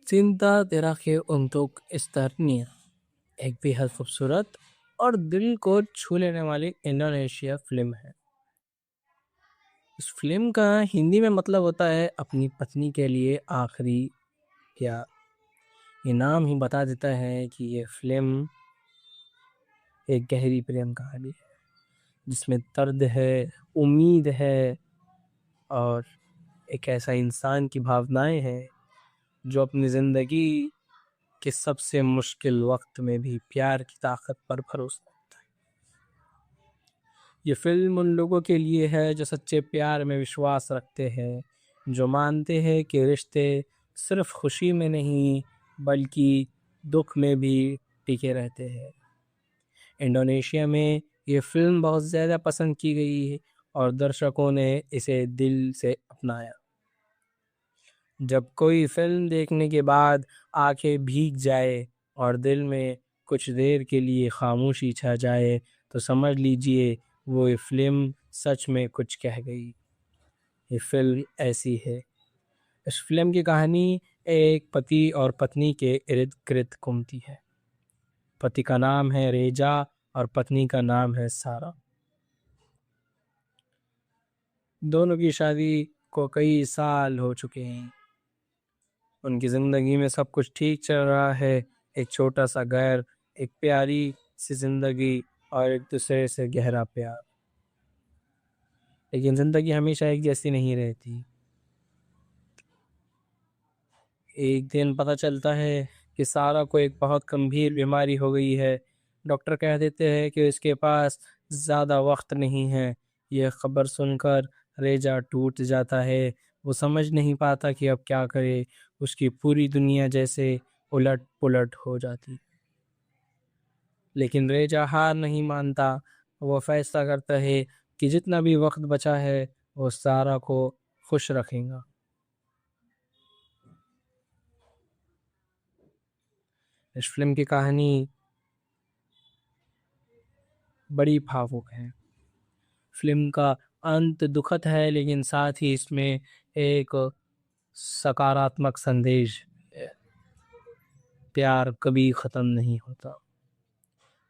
Cinta Terakhir Untuk Esternia एक बेहद खूबसूरत और दिल को छू लेने वाली इंडोनेशिया फिल्म है। इस फिल्म का हिंदी में मतलब होता है अपनी पत्नी के लिए आखिरी प्यार। ये नाम ही बता देता है कि ये फिल्म एक गहरी प्रेम कहानी है जिसमें दर्द है, उम्मीद है और एक ऐसा इंसान की भावनाएं हैं जो अपनी जिंदगी के सबसे मुश्किल वक्त में भी प्यार की ताकत पर भरोसा रखता है। ये फिल्म उन लोगों के लिए है जो सच्चे प्यार में विश्वास रखते हैं, जो मानते हैं कि रिश्ते सिर्फ खुशी में नहीं बल्कि दुख में भी टिके रहते हैं। इंडोनेशिया में ये फिल्म बहुत ज़्यादा पसंद की गई है और दर्शकों ने इसे दिल से अपनाया। जब कोई फिल्म देखने के बाद आंखें भीग जाए और दिल में कुछ देर के लिए खामोशी छा जाए तो समझ लीजिए वो ये फिल्म सच में कुछ कह गई। ये फिल्म ऐसी है। इस फिल्म की कहानी एक पति और पत्नी के इर्द गिर्द घूमती है। पति का नाम है रेजा और पत्नी का नाम है सारा। दोनों की शादी को कई साल हो चुके हैं। उनकी ज़िंदगी में सब कुछ ठीक चल रहा है, एक छोटा सा घर, एक प्यारी सी ज़िंदगी और एक दूसरे से गहरा प्यार। लेकिन ज़िंदगी हमेशा एक जैसी नहीं रहती। एक दिन पता चलता है कि सारा को एक बहुत गंभीर बीमारी हो गई है। डॉक्टर कह देते हैं कि उसके पास ज़्यादा वक्त नहीं है। यह खबर सुनकर रेजा टूट जाता है। वो समझ नहीं पाता कि अब क्या करे। उसकी पूरी दुनिया जैसे उलट पुलट हो जाती। लेकिन रेजा हार नहीं मानता। वो फैसला करता है कि जितना भी वक्त बचा है वो सारा को खुश रखेगा। इस फिल्म की कहानी बड़ी भावुक है। फिल्म का अंत दुखद है लेकिन साथ ही इसमें एक सकारात्मक संदेश है। प्यार कभी ख़त्म नहीं होता,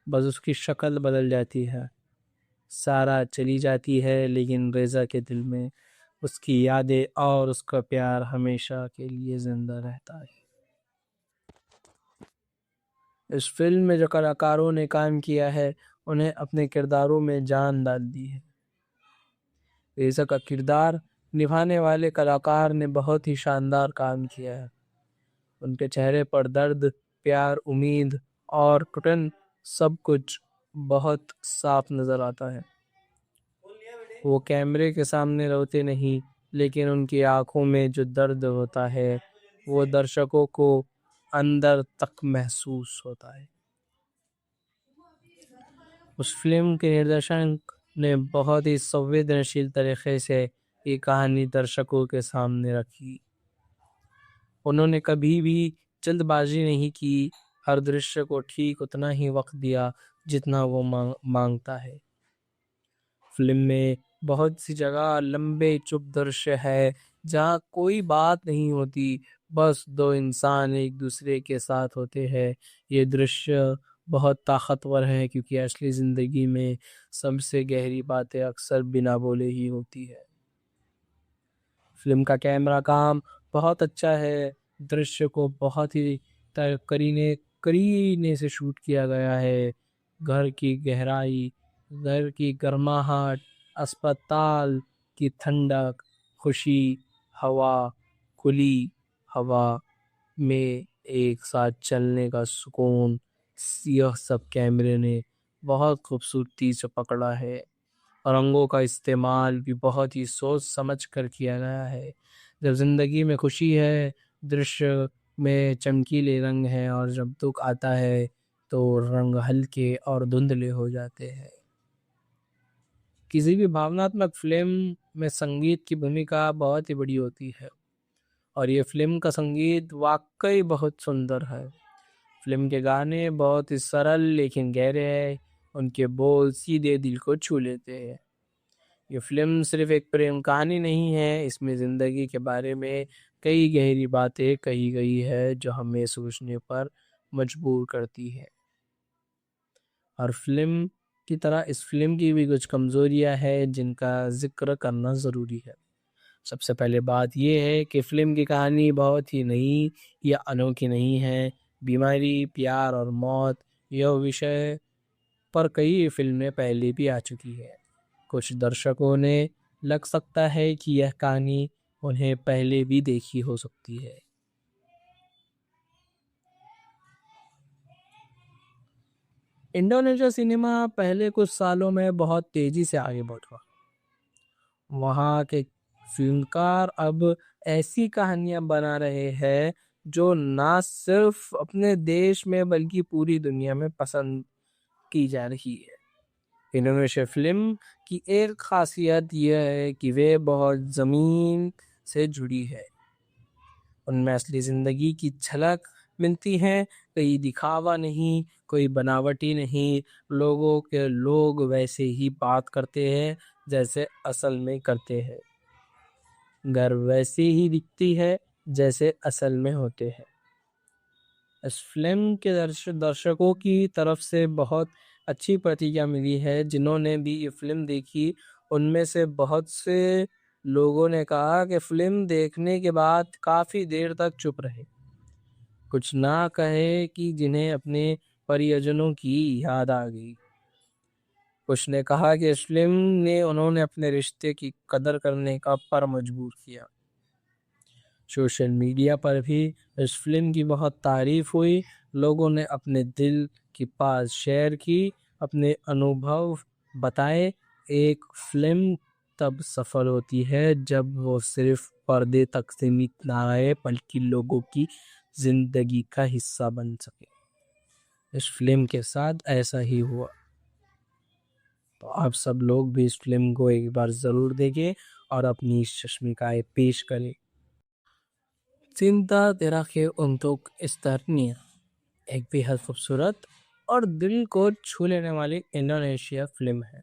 बस उसकी शक्ल बदल जाती है। सारा चली जाती है लेकिन रेज़ा के दिल में उसकी यादें और उसका प्यार हमेशा के लिए ज़िंदा रहता है। इस फिल्म में जो कलाकारों ने काम किया है उन्हें अपने किरदारों में जान डाल दी है। रेज़ा का किरदार निभाने वाले कलाकार ने बहुत ही शानदार काम किया है। उनके चेहरे पर दर्द, प्यार, उम्मीद और घुटन सब कुछ बहुत साफ नज़र आता है। वो कैमरे के सामने रोते नहीं लेकिन उनकी आंखों में जो दर्द होता है वो दर्शकों को अंदर तक महसूस होता है। उस फिल्म के निर्देशक ने बहुत ही संवेदनशील तरीके से ये कहानी दर्शकों के सामने रखी। उन्होंने कभी भी जल्दबाजी नहीं की, हर दृश्य को ठीक उतना ही वक्त दिया जितना वो मांगता है। फिल्म में बहुत सी जगह लंबे चुप दृश्य है जहाँ कोई बात नहीं होती, बस दो इंसान एक दूसरे के साथ होते हैं। ये दृश्य बहुत ताकतवर है क्योंकि असली ज़िंदगी में सबसे गहरी बातें अक्सर बिना बोले ही होती है। फिल्म का कैमरा काम बहुत अच्छा है। दृश्य को बहुत ही करीने से शूट किया गया है। घर की गहराई, घर की गर्माहट, अस्पताल की ठंडक, खुशी, हवा, खुली हवा में एक साथ चलने का सुकून, यह सब कैमरे ने बहुत खूबसूरती से पकड़ा है। रंगों का इस्तेमाल भी बहुत ही सोच समझ कर किया गया है। जब ज़िंदगी में खुशी है, दृश्य में चमकीले रंग हैं और जब दुख आता है तो रंग हल्के और धुंधले हो जाते हैं। किसी भी भावनात्मक फिल्म में संगीत की भूमिका बहुत ही बड़ी होती है और ये फिल्म का संगीत वाकई बहुत सुंदर है। फिल्म के गाने बहुत ही सरल लेकिन गहरे हैं। उनके बोल सीधे दिल को छू लेते हैं। ये फिल्म सिर्फ एक प्रेम कहानी नहीं है, इसमें ज़िंदगी के बारे में कई गहरी बातें कही गई है जो हमें सोचने पर मजबूर करती है। और फिल्म की तरह इस फिल्म की भी कुछ कमजोरियां हैं जिनका जिक्र करना ज़रूरी है। सबसे पहले बात यह है कि फिल्म की कहानी बहुत ही नई या अनोखी नहीं है। बीमारी, प्यार और मौत यह विषय पर कई फिल्में पहले भी आ चुकी है। कुछ दर्शकों ने लग सकता है कि यह कहानी उन्हें पहले भी देखी हो सकती है। इंडोनेशिया सिनेमा पहले कुछ सालों में बहुत तेजी से आगे बढ़ा। वहाँ के फिल्मकार अब ऐसी कहानियां बना रहे हैं जो ना सिर्फ अपने देश में बल्कि पूरी दुनिया में पसंद की जा रही है। इंडोनेशिया फिल्म की एक खासियत यह है कि वे बहुत ज़मीन से जुड़ी है। उनमें असली ज़िंदगी की झलक मिलती है, कोई दिखावा नहीं, कोई बनावटी नहीं। लोगों के लोग वैसे ही बात करते हैं जैसे असल में करते हैं। घर वैसी ही दिखती है जैसे असल में होते हैं। इस फिल्म के दर्शकों की तरफ से बहुत अच्छी प्रतिक्रिया मिली है। जिन्होंने भी ये फिल्म देखी उनमें से बहुत से लोगों ने कहा कि फिल्म देखने के बाद काफ़ी देर तक चुप रहे, कुछ ना कहे कि जिन्हें अपने परिजनों की याद आ गई। कुछ ने कहा कि इस फिल्म ने उन्होंने अपने रिश्ते की कदर करने का पर मजबूर किया। सोशल मीडिया पर भी इस फिल्म की बहुत तारीफ हुई। लोगों ने अपने दिल की बात शेयर की, अपने अनुभव बताए। एक फिल्म तब सफल होती है जब वो सिर्फ पर्दे तक सीमित ना रहे बल्कि लोगों की जिंदगी का हिस्सा बन सके। इस फिल्म के साथ ऐसा ही हुआ। तो आप सब लोग भी इस फिल्म को एक बार ज़रूर देखें और अपनी शश्मिकाएं पेश करें। Cinta Terakhir untuk Esternia एक बेहद खूबसूरत और दिल को छू लेने वाली इंडोनेशिया फिल्म है।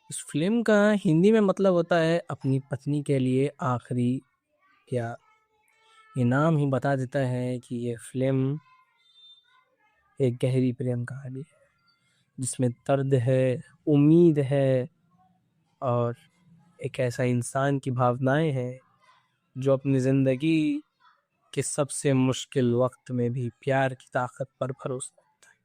इस फिल्म का हिंदी में मतलब होता है अपनी पत्नी के लिए आखिरी प्यार। ये नाम ही बता देता है कि ये फिल्म एक गहरी प्रेम कहानी है जिसमें दर्द है, उम्मीद है और एक ऐसा इंसान की भावनाएं हैं जो अपनी ज़िंदगी के सबसे मुश्किल वक्त में भी प्यार की ताकत पर भरोसा रखता है।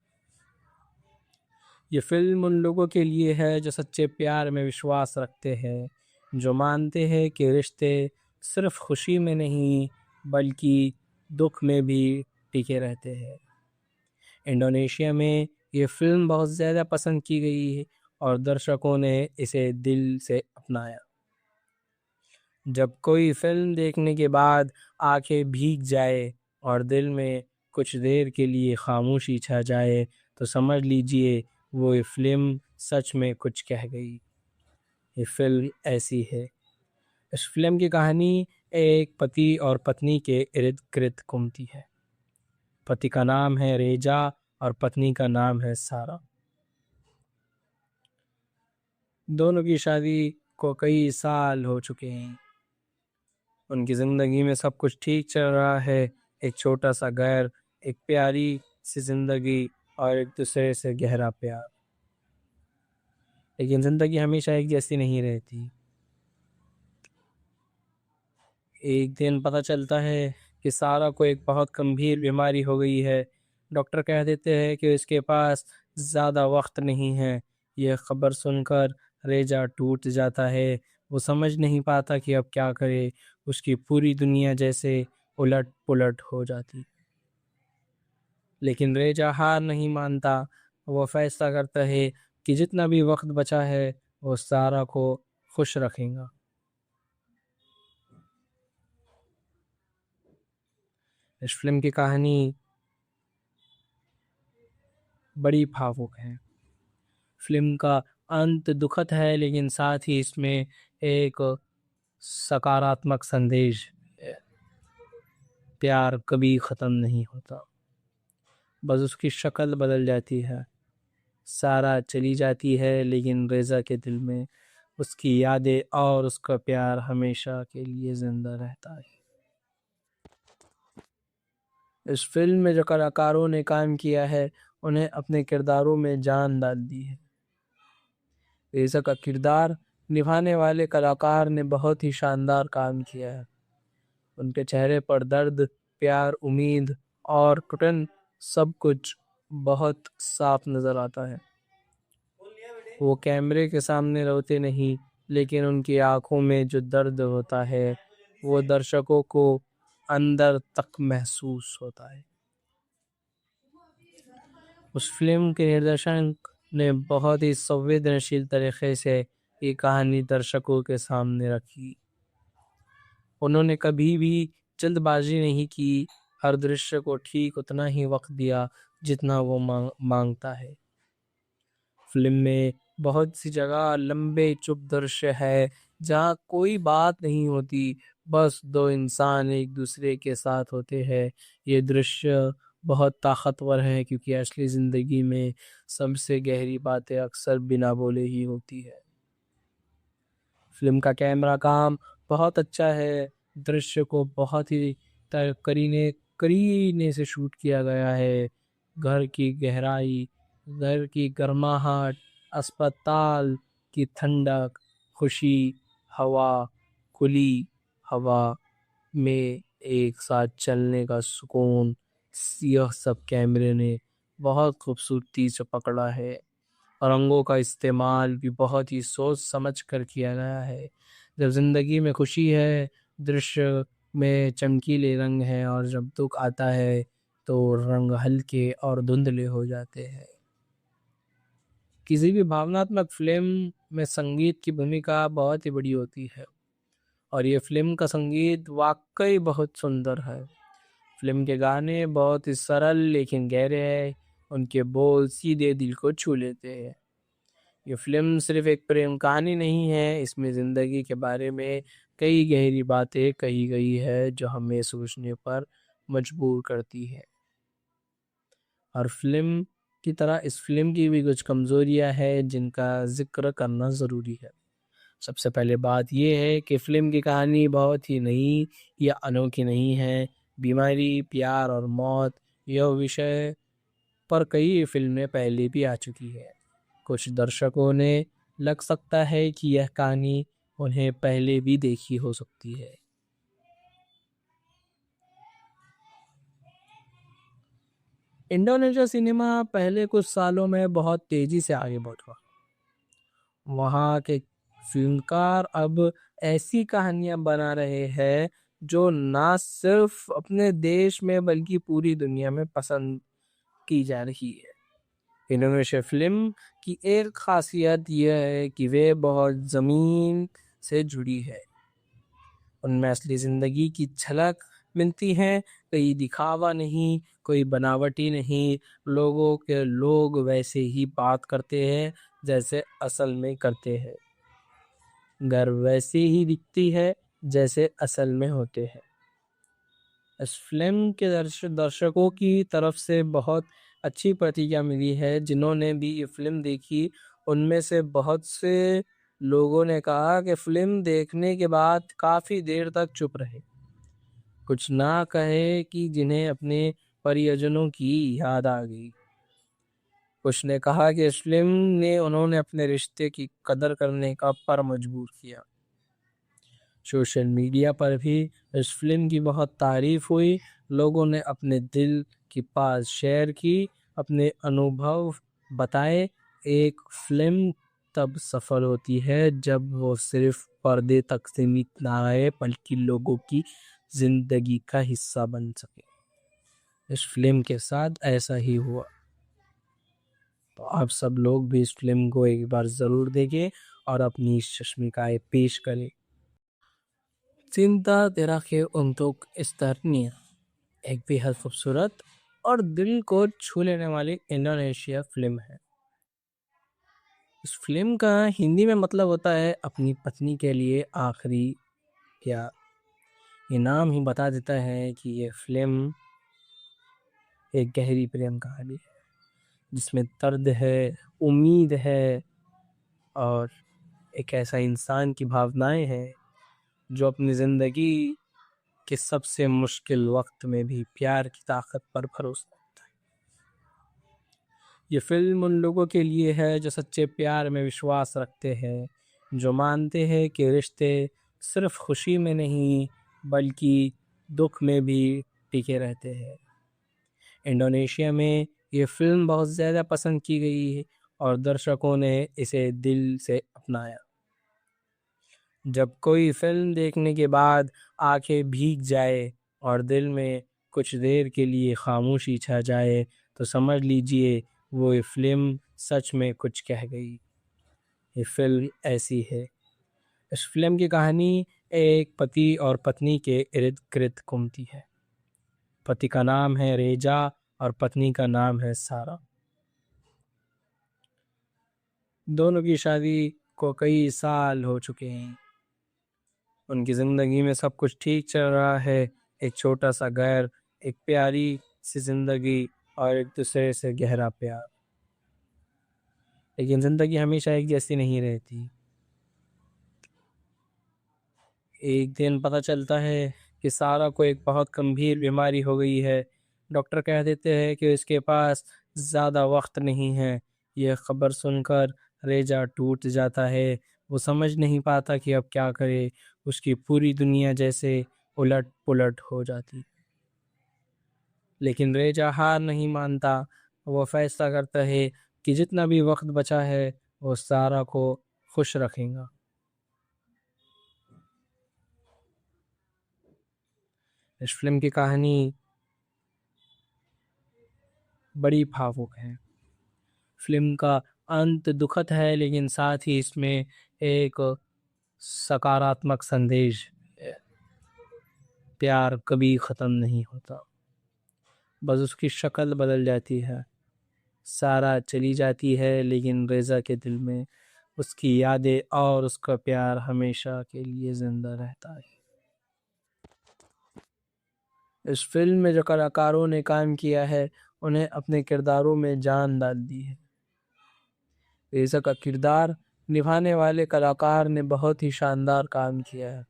ये फिल्म उन लोगों के लिए है जो सच्चे प्यार में विश्वास रखते हैं, जो मानते हैं कि रिश्ते सिर्फ खुशी में नहीं बल्कि दुख में भी टिके रहते हैं। इंडोनेशिया में ये फिल्म बहुत ज़्यादा पसंद की गई है और दर्शकों ने इसे दिल से अपनाया। जब कोई फिल्म देखने के बाद आंखें भीग जाए और दिल में कुछ देर के लिए खामोशी छा जाए तो समझ लीजिए वो ये फिल्म सच में कुछ कह गई। ये फिल्म ऐसी है। इस फिल्म की कहानी एक पति और पत्नी के इर्द गिर्द घूमती है। पति का नाम है रेजा और पत्नी का नाम है सारा। दोनों की शादी को कई साल हो चुके हैं। उनकी ज़िंदगी में सब कुछ ठीक चल रहा है, एक छोटा सा घर, एक प्यारी सी ज़िंदगी और एक दूसरे से गहरा प्यार। लेकिन ज़िंदगी हमेशा एक जैसी नहीं रहती। एक दिन पता चलता है कि सारा को एक बहुत गंभीर बीमारी हो गई है। डॉक्टर कह देते हैं कि उसके पास ज़्यादा वक्त नहीं है। यह खबर सुनकर रेजा टूट जाता है। वो समझ नहीं पाता कि अब क्या करे। उसकी पूरी दुनिया जैसे उलट पुलट हो जाती। लेकिन रेजा हार नहीं मानता। वो फैसला करता है कि जितना भी वक्त बचा है वो सारा को खुश रखेगा। इस फिल्म की कहानी बड़ी भावुक है। फिल्म का अंत दुखद है लेकिन साथ ही इसमें एक सकारात्मक संदेश है। प्यार कभी ख़त्म नहीं होता, बस उसकी शक्ल बदल जाती है। सारा चली जाती है लेकिन रेज़ा के दिल में उसकी यादें और उसका प्यार हमेशा के लिए जिंदा रहता है। इस फिल्म में जो कलाकारों ने काम किया है उन्हें अपने किरदारों में जान डाल दी है। रेजा का किरदार निभाने वाले कलाकार ने बहुत ही शानदार काम किया है। उनके चेहरे पर दर्द, प्यार, उम्मीद और घुटन सब कुछ बहुत साफ नजर आता है। वो कैमरे के सामने रोते नहीं, लेकिन उनकी आंखों में जो दर्द होता है वो दर्शकों को अंदर तक महसूस होता है। उस फिल्म के निर्देशक ने बहुत ही संवेदनशील तरीके से ये कहानी दर्शकों के सामने रखी। उन्होंने कभी भी जल्दबाजी नहीं की, हर दृश्य को ठीक उतना ही वक्त दिया जितना वो मांगता है। फिल्म में बहुत सी जगह लंबे चुप दृश्य है जहाँ कोई बात नहीं होती, बस दो इंसान एक दूसरे के साथ होते हैं। ये दृश्य बहुत ताकतवर है क्योंकि असली जिंदगी में सबसे गहरी बातें अक्सर बिना बोले ही होती है। फिल्म का कैमरा काम बहुत अच्छा है। दृश्य को बहुत ही करीने करीने से शूट किया गया है। घर की गहराई, घर की गर्माहट, अस्पताल की ठंडक, खुशी, हवा, खुली हवा में एक साथ चलने का सुकून, यह सब कैमरे ने बहुत खूबसूरती से पकड़ा है। रंगों का इस्तेमाल भी बहुत ही सोच समझ कर किया गया है। जब जिंदगी में खुशी है, दृश्य में चमकीले रंग हैं, और जब दुख आता है तो रंग हल्के और धुंधले हो जाते हैं। किसी भी भावनात्मक फिल्म में संगीत की भूमिका बहुत ही बड़ी होती है, और ये फिल्म का संगीत वाकई बहुत सुंदर है। फिल्म के गाने बहुत ही सरल लेकिन गहरे हैं। उनके बोल सीधे दिल को छू लेते हैं। ये फिल्म सिर्फ एक प्रेम कहानी नहीं है, इसमें जिंदगी के बारे में कई गहरी बातें कही गई है जो हमें सोचने पर मजबूर करती है। और फिल्म की तरह इस फिल्म की भी कुछ कमजोरियां हैं जिनका जिक्र करना ज़रूरी है। सबसे पहले बात यह है कि फिल्म की कहानी बहुत ही नई या अनोखी नहीं है। बीमारी, प्यार और मौत, यह विषय पर कई फिल्में पहले भी आ चुकी है। कुछ दर्शकों ने लग सकता है कि यह कहानी उन्हें पहले भी देखी हो सकती है। इंडोनेशिया सिनेमा पहले कुछ सालों में बहुत तेजी से आगे बढ़ा। वहाँ के फिल्मकार अब ऐसी कहानियां बना रहे हैं जो ना सिर्फ अपने देश में बल्कि पूरी दुनिया में पसंद की जा रही है। इंडोनेशिया फिल्म की एक खासियत यह है कि वे बहुत ज़मीन से जुड़ी है। उनमें असली ज़िंदगी की झलक मिलती है, कोई दिखावा नहीं, कोई बनावटी नहीं। लोगों के लोग वैसे ही बात करते हैं जैसे असल में करते हैं। घर वैसे ही दिखती है जैसे असल में होते हैं। इस फिल्म के दर्शकों की तरफ से बहुत अच्छी प्रतिक्रिया मिली है। जिन्होंने भी ये फिल्म देखी, उनमें से बहुत से लोगों ने कहा कि फिल्म देखने के बाद काफ़ी देर तक चुप रहे, कुछ ना कहे कि जिन्हें अपने परिजनों की याद आ गई। कुछ ने कहा कि इस फिल्म ने उन्होंने अपने रिश्ते की कदर करने का पर मजबूर किया। सोशल मीडिया पर भी इस फिल्म की बहुत तारीफ हुई। लोगों ने अपने दिल की बात शेयर की, अपने अनुभव बताए। एक फिल्म तब सफल होती है जब वो सिर्फ पर्दे तक सीमित ना रहे बल्कि लोगों की जिंदगी का हिस्सा बन सके। इस फिल्म के साथ ऐसा ही हुआ। तो आप सब लोग भी इस फिल्म को एक बार ज़रूर देखें और अपनी चश्मिकाएं पेश करें। Cinta Terakhir untuk Esternia एक बेहद खूबसूरत और दिल को छू लेने वाली इंडोनेशिया फिल्म है। इस फिल्म का हिंदी में मतलब होता है अपनी पत्नी के लिए आखिरी प्यार। ये नाम ही बता देता है कि ये फिल्म एक गहरी प्रेम कहानी है जिसमें दर्द है, उम्मीद है और एक ऐसा इंसान की भावनाएं हैं जो अपनी ज़िंदगी के सबसे मुश्किल वक्त में भी प्यार की ताकत पर भरोसा रखता है। ये फिल्म उन लोगों के लिए है जो सच्चे प्यार में विश्वास रखते हैं, जो मानते हैं कि रिश्ते सिर्फ खुशी में नहीं बल्कि दुख में भी टिके रहते हैं। इंडोनेशिया में ये फिल्म बहुत ज़्यादा पसंद की गई है और दर्शकों ने इसे दिल से अपनाया। जब कोई फिल्म देखने के बाद आंखें भीग जाए और दिल में कुछ देर के लिए खामोशी छा जाए तो समझ लीजिए वो ये फिल्म सच में कुछ कह गई। ये फिल्म ऐसी है। इस फिल्म की कहानी एक पति और पत्नी के इर्द गिर्द घूमती है। पति का नाम है रेजा और पत्नी का नाम है सारा। दोनों की शादी को कई साल हो चुके हैं। उनकी ज़िंदगी में सब कुछ ठीक चल रहा है, एक छोटा सा घर, एक प्यारी सी ज़िंदगी और एक दूसरे से गहरा प्यार। लेकिन ज़िंदगी हमेशा एक जैसी नहीं रहती। एक दिन पता चलता है कि सारा को एक बहुत गंभीर बीमारी हो गई है। डॉक्टर कह देते हैं कि उसके पास ज़्यादा वक्त नहीं है। यह खबर सुनकर रेजा टूट जाता है। वो समझ नहीं पाता कि अब क्या करे। उसकी पूरी दुनिया जैसे उलट पुलट हो जाती। लेकिन रेजा हार नहीं मानता। वो फैसला करता है कि जितना भी वक्त बचा है वो सारा को खुश रखेगा। इस फिल्म की कहानी बड़ी भावुक है। फिल्म का अंत दुखद है लेकिन साथ ही इसमें एक सकारात्मक संदेश है। प्यार कभी ख़त्म नहीं होता, बस उसकी शक्ल बदल जाती है। सारा चली जाती है लेकिन रेज़ा के दिल में उसकी यादें और उसका प्यार हमेशा के लिए ज़िंदा रहता है। इस फिल्म में जो कलाकारों ने काम किया है उन्हें अपने किरदारों में जान डाल दी है। रेज़ा का किरदार निभाने वाले कलाकार ने बहुत ही शानदार काम किया है।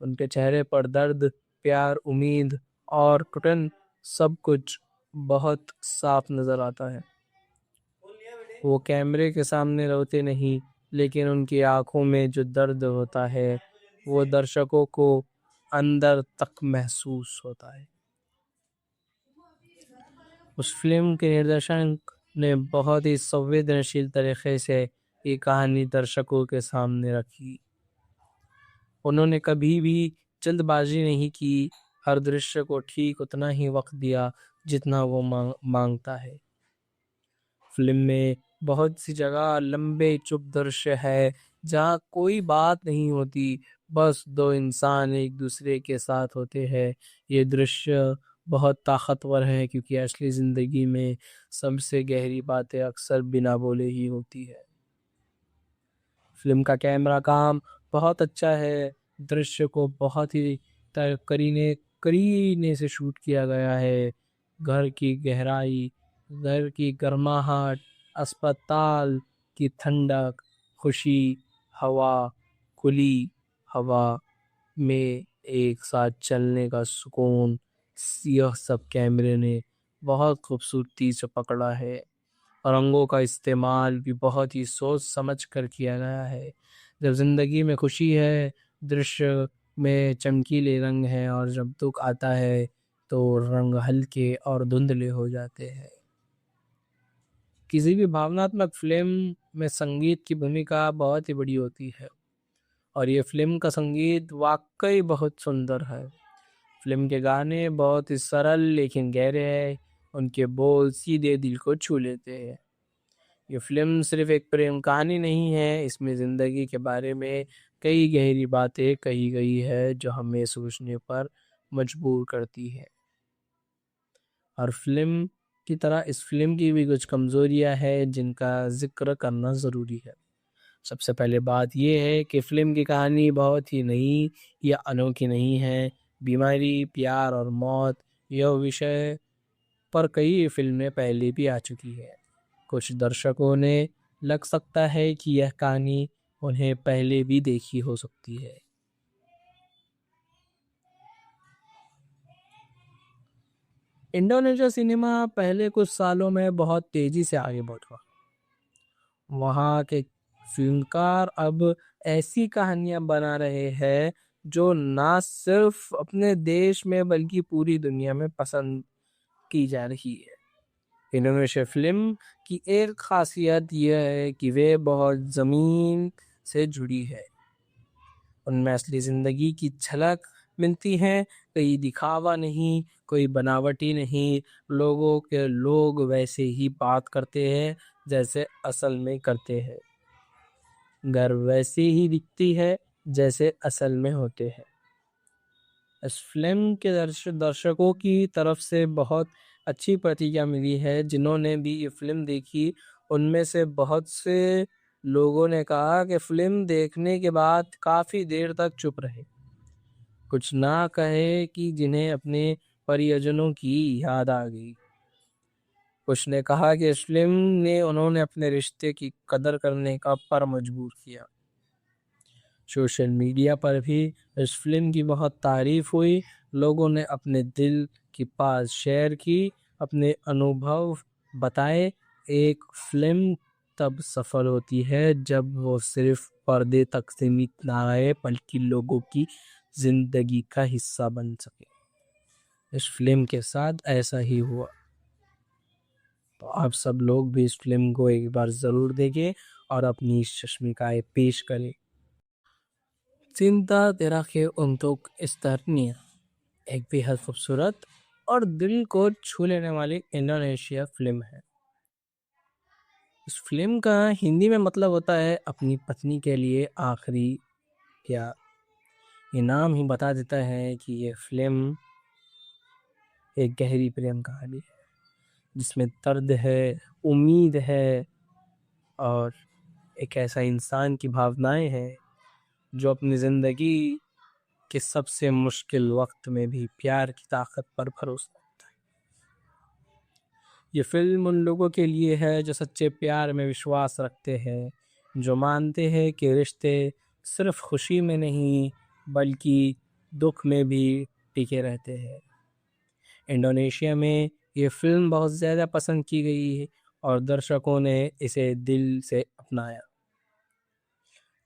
उनके चेहरे पर दर्द, प्यार, उम्मीद और घुटन सब कुछ बहुत साफ नज़र आता है। वो कैमरे के सामने रोते नहीं लेकिन उनकी आंखों में जो दर्द होता है वो दर्शकों को अंदर तक महसूस होता है। उस फिल्म के निर्देशक ने बहुत ही संवेदनशील तरीके से ये कहानी दर्शकों के सामने रखी। उन्होंने कभी भी जल्दबाजी नहीं की, हर दृश्य को ठीक उतना ही वक्त दिया जितना वो मांगता है। फिल्म में बहुत सी जगह लंबे चुप दृश्य है जहाँ कोई बात नहीं होती, बस दो इंसान एक दूसरे के साथ होते हैं। ये दृश्य बहुत ताकतवर है क्योंकि असली ज़िंदगी में सबसे गहरी बातें अक्सर बिना बोले ही होती है। फिल्म का कैमरा काम बहुत अच्छा है। दृश्य को बहुत ही करीने से शूट किया गया है। घर की गहराई, घर की गर्माहट, अस्पताल की ठंडक, खुशी, हवा, खुली हवा में एक साथ चलने का सुकून, यह सब कैमरे ने बहुत खूबसूरती से पकड़ा है। रंगों का इस्तेमाल भी बहुत ही सोच समझ कर किया गया है। जब ज़िंदगी में खुशी है, दृश्य में चमकीले रंग हैं और जब दुख आता है तो रंग हल्के और धुंधले हो जाते हैं। किसी भी भावनात्मक फिल्म में संगीत की भूमिका बहुत ही बड़ी होती है और ये फिल्म का संगीत वाकई बहुत सुंदर है। फिल्म के गाने बहुत ही सरल लेकिन गहरे हैं। उनके बोल सीधे दिल को छू लेते हैं। ये फिल्म सिर्फ एक प्रेम कहानी नहीं है, इसमें ज़िंदगी के बारे में कई गहरी बातें कही गई है जो हमें सोचने पर मजबूर करती है। और फिल्म की तरह इस फिल्म की भी कुछ कमज़ोरियां हैं जिनका जिक्र करना ज़रूरी है। सबसे पहले बात यह है कि फिल्म की कहानी बहुत ही नई या अनोखी नहीं है। बीमारी, प्यार और मौत यह विषय पर कई फिल्में पहले भी आ चुकी है। कुछ दर्शकों ने लग सकता है कि यह कहानी उन्हें पहले भी देखी हो सकती है। इंडोनेशिया सिनेमा पहले कुछ सालों में बहुत तेजी से आगे बढ़ा। वहाँ के फिल्मकार अब ऐसी कहानियां बना रहे हैं जो ना सिर्फ अपने देश में बल्कि पूरी दुनिया में पसंद की जा रही है। इंडोनेशिया फिल्म की एक खासियत यह है कि वे बहुत ज़मीन से जुड़ी है। उनमें असली ज़िंदगी की झलक मिलती है, कोई दिखावा नहीं, कोई बनावटी नहीं। लोगों के लोग वैसे ही बात करते हैं जैसे असल में करते हैं। घर वैसी ही दिखती है जैसे असल में होते हैं। इस फिल्म के दर्शकों की तरफ से बहुत अच्छी प्रतिक्रिया मिली है। जिन्होंने भी ये फिल्म देखी उनमें से बहुत से लोगों ने कहा कि फिल्म देखने के बाद काफ़ी देर तक चुप रहे, कुछ ना कहे कि जिन्हें अपने परिजनों की याद आ गई। कुछ ने कहा कि इस फिल्म ने उन्होंने अपने रिश्ते की कदर करने का पर मजबूर किया। सोशल मीडिया पर भी इस फिल्म की बहुत तारीफ हुई। लोगों ने अपने दिल की बात शेयर की, अपने अनुभव बताए। एक फिल्म तब सफल होती है जब वो सिर्फ पर्दे तक सीमित ना रहे बल्कि लोगों की जिंदगी का हिस्सा बन सके। इस फिल्म के साथ ऐसा ही हुआ। तो आप सब लोग भी इस फिल्म को एक बार ज़रूर देखें और अपनी शश्मिकाएं पेश करें। Cinta Terakhir untuk Estonia एक बेहद खूबसूरत और दिल को छू लेने वाली इंडोनेशिया फिल्म है। इस फिल्म का हिंदी में मतलब होता है अपनी पत्नी के लिए आखिरी प्यार। ये नाम ही बता देता है कि ये फिल्म एक गहरी प्रेम कहानी है जिसमें दर्द है, उम्मीद है और एक ऐसा इंसान की भावनाएं हैं जो अपनी ज़िंदगी के सबसे मुश्किल वक्त में भी प्यार की ताकत पर भरोसा रखता है। ये फिल्म उन लोगों के लिए है जो सच्चे प्यार में विश्वास रखते हैं, जो मानते हैं कि रिश्ते सिर्फ खुशी में नहीं बल्कि दुख में भी टिके रहते हैं। इंडोनेशिया में ये फिल्म बहुत ज़्यादा पसंद की गई है और दर्शकों ने इसे दिल से अपनाया।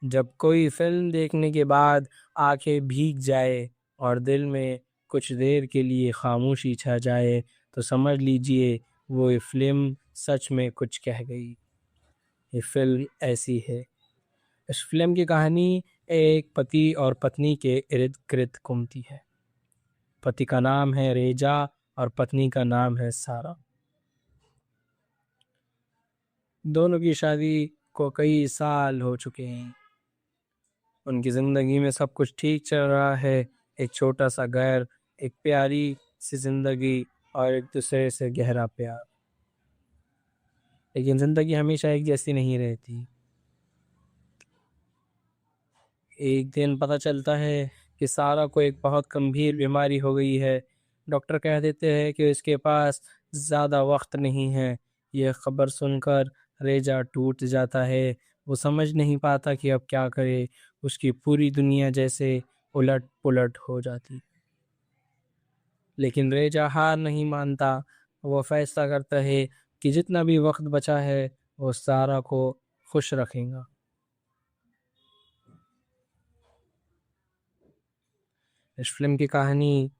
जब कोई फिल्म देखने के बाद आंखें भीग जाए और दिल में कुछ देर के लिए खामोशी छा जाए तो समझ लीजिए वो ये फिल्म सच में कुछ कह गई। ये फिल्म ऐसी है। इस फिल्म की कहानी एक पति और पत्नी के इर्द गिर्द घूमती है। पति का नाम है रेजा और पत्नी का नाम है सारा। दोनों की शादी को कई साल हो चुके हैं। उनकी ज़िंदगी में सब कुछ ठीक चल रहा है, एक छोटा सा घर, एक प्यारी सी ज़िंदगी और एक दूसरे से गहरा प्यार। लेकिन ज़िंदगी हमेशा एक जैसी नहीं रहती। एक दिन पता चलता है कि सारा को एक बहुत गंभीर बीमारी हो गई है। डॉक्टर कह देते हैं कि इसके पास ज़्यादा वक्त नहीं है। यह खबर सुनकर रेजा टूट जाता है। वो समझ नहीं पाता कि अब क्या करे। उसकी पूरी दुनिया जैसे उलट पुलट हो जाती। लेकिन रेजा हार नहीं मानता। वो फैसला करता है कि जितना भी वक्त बचा है वो सारा को खुश रखेगा। इस फिल्म की कहानी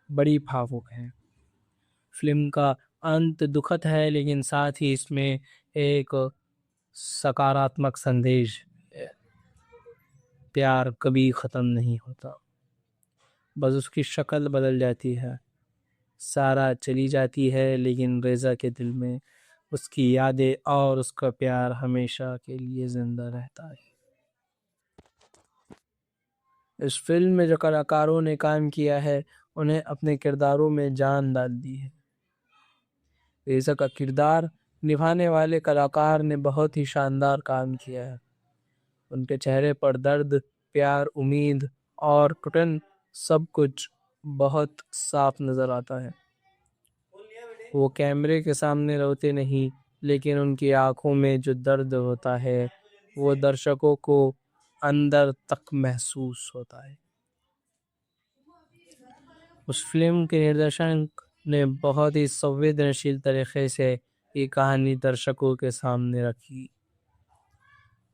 बड़ी भावुक है। फिल्म का अंत दुखद है लेकिन साथ ही इसमें एक सकारात्मक संदेश है। प्यार कभी ख़त्म नहीं होता, बस उसकी शक्ल बदल जाती है। सारा चली जाती है लेकिन रेज़ा के दिल में उसकी यादें और उसका प्यार हमेशा के लिए ज़िंदा रहता है। इस फिल्म में जो कलाकारों ने काम किया है उन्हें अपने किरदारों में जान डाल दी है। रेज़ा का किरदार निभाने वाले कलाकार ने बहुत ही शानदार काम किया है। उनके चेहरे पर दर्द, प्यार, उम्मीद और घुटन सब कुछ बहुत साफ नज़र आता है। वो कैमरे के सामने रोते नहीं लेकिन उनकी आंखों में जो दर्द होता है वो दर्शकों को अंदर तक महसूस होता है। उस फिल्म के निर्देशक ने बहुत ही संवेदनशील तरीके से ये कहानी दर्शकों के सामने रखी।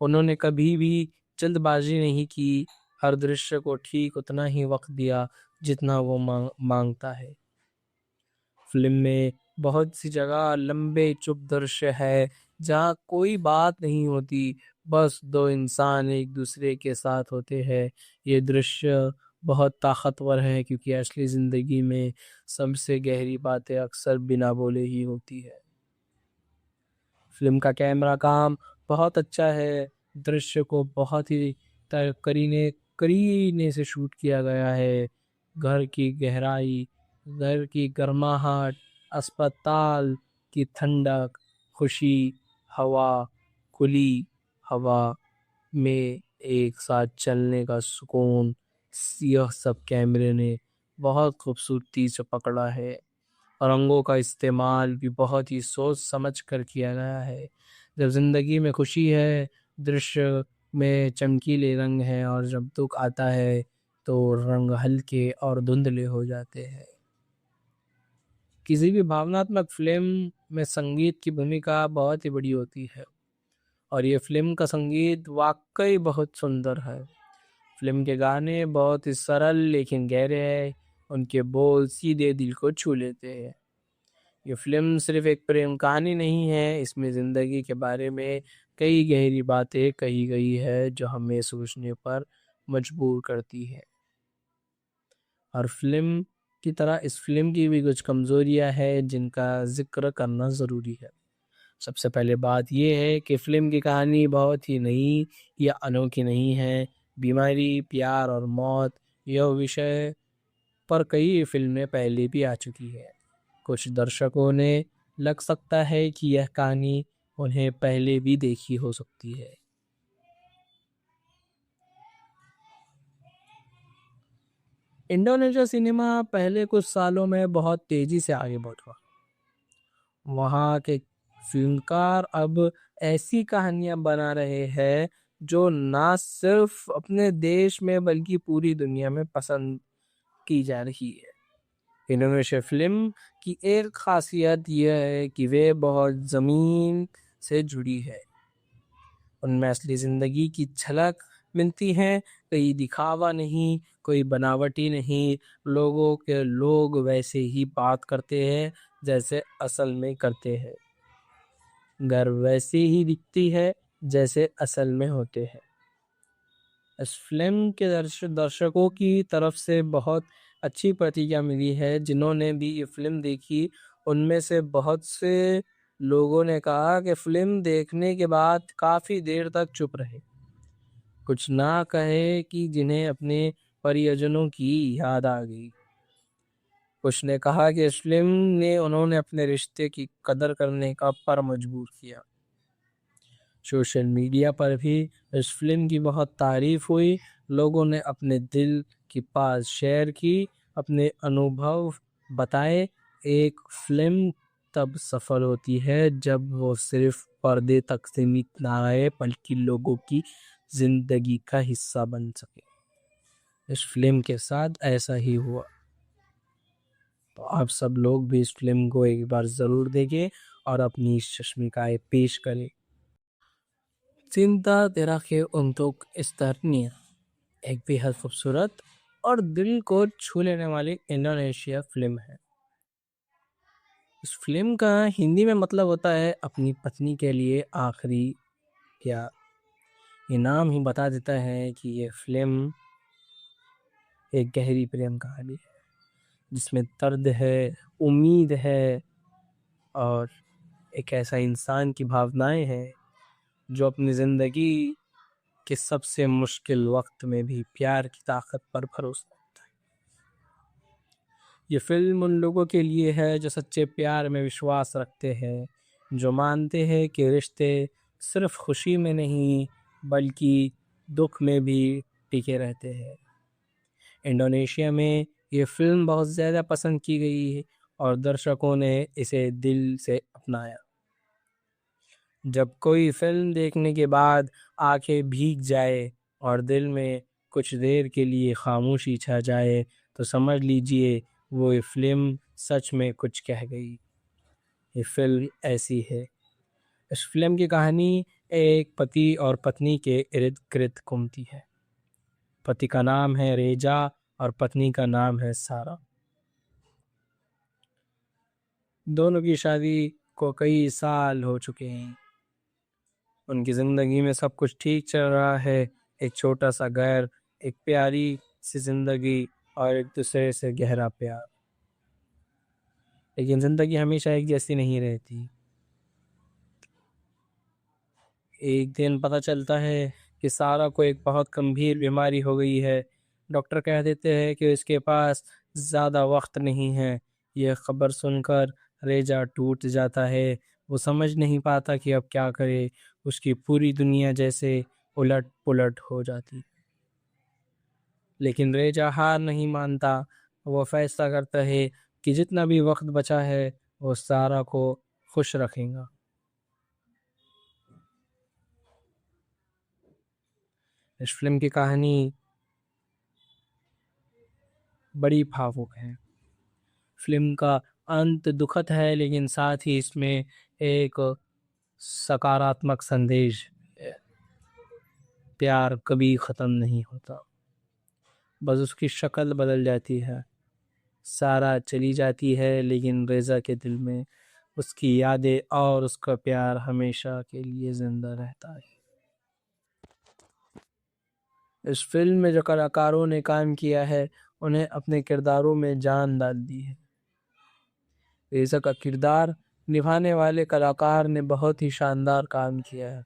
उन्होंने कभी भी जल्दबाजी नहीं की, हर दृश्य को ठीक उतना ही वक्त दिया जितना वो मांगता है। फिल्म में बहुत सी जगह लंबे चुप दृश्य है जहाँ कोई बात नहीं होती, बस दो इंसान एक दूसरे के साथ होते हैं। ये दृश्य बहुत ताकतवर है क्योंकि असली जिंदगी में सबसे गहरी बातें अक्सर बिना बोले ही होती है। फिल्म का कैमरा काम बहुत अच्छा है, दृश्य को बहुत ही करीने करीने से शूट किया गया है। घर की गहराई, घर की गर्माहट, अस्पताल की ठंडक, खुशी, हवा, खुली हवा में एक साथ चलने का सुकून, यह सब कैमरे ने बहुत खूबसूरती से पकड़ा है। रंगों का इस्तेमाल भी बहुत ही सोच समझ कर किया गया है। जब जिंदगी में खुशी है, दृश्य में चमकीले रंग हैं, और जब दुख आता है तो रंग हल्के और धुंधले हो जाते हैं। किसी भी भावनात्मक फिल्म में संगीत की भूमिका बहुत ही बड़ी होती है, और ये फिल्म का संगीत वाकई बहुत सुंदर है। फिल्म के गाने बहुत ही सरल लेकिन गहरे हैं, उनके बोल सीधे दिल को छू लेते हैं। ये फिल्म सिर्फ एक प्रेम कहानी नहीं है, इसमें ज़िंदगी के बारे में कई गहरी बातें कही गई है जो हमें सोचने पर मजबूर करती है। और फिल्म की तरह इस फिल्म की भी कुछ कमज़ोरियां हैं जिनका जिक्र करना ज़रूरी है। सबसे पहले बात यह है कि फिल्म की कहानी बहुत ही नई या अनोखी नहीं है। बीमारी, प्यार और मौत, यह विषय पर कई फिल्में पहले भी आ चुकी है। कुछ दर्शकों ने लग सकता है कि यह कहानी उन्हें पहले भी देखी हो सकती है। इंडोनेशिया सिनेमा पहले कुछ सालों में बहुत तेजी से आगे बढ़ा। वहाँ के फिल्मकार अब ऐसी कहानियां बना रहे हैं जो ना सिर्फ अपने देश में बल्कि पूरी दुनिया में पसंद की जा रही है। इंडोनेशिया फिल्म की एक खासियत यह है कि वे बहुत ज़मीन से जुड़ी है। उनमें असली ज़िंदगी की झलक मिलती है, कोई दिखावा नहीं, कोई बनावटी नहीं। लोगों के लोग वैसे ही बात करते हैं जैसे असल में करते हैं। घर वैसे ही दिखती है जैसे असल में होते हैं। इस फिल्म के दर्शकों की तरफ से बहुत अच्छी प्रतिक्रिया मिली है। जिन्होंने भी ये फिल्म देखी, उनमें से बहुत से लोगों ने कहा कि फिल्म देखने के बाद काफ़ी देर तक चुप रहे, कुछ ना कहे कि जिन्हें अपने परिजनों की याद आ गई। कुछ ने कहा कि इस फिल्म ने उन्होंने अपने रिश्ते की कदर करने का पर मजबूर किया। सोशल मीडिया पर भी इस फिल्म की बहुत तारीफ हुई। लोगों ने अपने दिल की बात शेयर की, अपने अनुभव बताए। एक फिल्म तब सफल होती है जब वो सिर्फ पर्दे तक सीमित ना रहे बल्कि लोगों की जिंदगी का हिस्सा बन सके। इस फिल्म के साथ ऐसा ही हुआ। तो आप सब लोग भी इस फिल्म को एक बार ज़रूर देखें और अपनी शश्मिकाएं पेश करें। Cinta Terakhir Untuk Esternia एक बेहद खूबसूरत और दिल को छू लेने वाली इंडोनेशिया फिल्म है। इस फिल्म का हिंदी में मतलब होता है अपनी पत्नी के लिए आखिरी प्यार। ये नाम ही बता देता है कि ये फिल्म एक गहरी प्रेम कहानी है जिसमें दर्द है, उम्मीद है, और एक ऐसा इंसान की भावनाएं हैं जो अपनी ज़िंदगी के सबसे मुश्किल वक्त में भी प्यार की ताकत पर भरोसा रखता है। ये फिल्म उन लोगों के लिए है जो सच्चे प्यार में विश्वास रखते हैं, जो मानते हैं कि रिश्ते सिर्फ खुशी में नहीं बल्कि दुख में भी टिके रहते हैं। इंडोनेशिया में ये फिल्म बहुत ज़्यादा पसंद की गई है और दर्शकों ने इसे दिल से अपनाया। जब कोई फिल्म देखने के बाद आंखें भीग जाए और दिल में कुछ देर के लिए खामोशी छा जाए तो समझ लीजिए वो ये फिल्म सच में कुछ कह गई। ये फिल्म ऐसी है। इस फिल्म की कहानी एक पति और पत्नी के इर्द गिर्द घूमती है। पति का नाम है रेजा और पत्नी का नाम है सारा। दोनों की शादी को कई साल हो चुके हैं। उनकी जिंदगी में सब कुछ ठीक चल रहा है। एक छोटा सा घर, एक प्यारी सी जिंदगी और एक दूसरे से गहरा प्यार। लेकिन जिंदगी हमेशा एक जैसी नहीं रहती। एक दिन पता चलता है कि सारा को एक बहुत गंभीर बीमारी हो गई है। डॉक्टर कह देते हैं कि इसके पास ज़्यादा वक्त नहीं है। यह खबर सुनकर रेजा टूट जाता है। वो समझ नहीं पाता कि अब क्या करे। उसकी पूरी दुनिया जैसे उलट पुलट हो जाती। लेकिन रेजा हार नहीं मानता। वो फैसला करता है कि जितना भी वक्त बचा है वो सारा को खुश रखेगा। इस फिल्म की कहानी बड़ी भावुक है। फिल्म का अंत दुखद है लेकिन साथ ही इसमें एक सकारात्मक संदेश है। प्यार कभी ख़त्म नहीं होता, बस उसकी शक्ल बदल जाती है। सारा चली जाती है लेकिन रेजा के दिल में उसकी यादें और उसका प्यार हमेशा के लिए जिंदा रहता है। इस फिल्म में जो कलाकारों ने काम किया है उन्हें अपने किरदारों में जान डाल दी है। रेजा का किरदार निभाने वाले कलाकार ने बहुत ही शानदार काम किया है।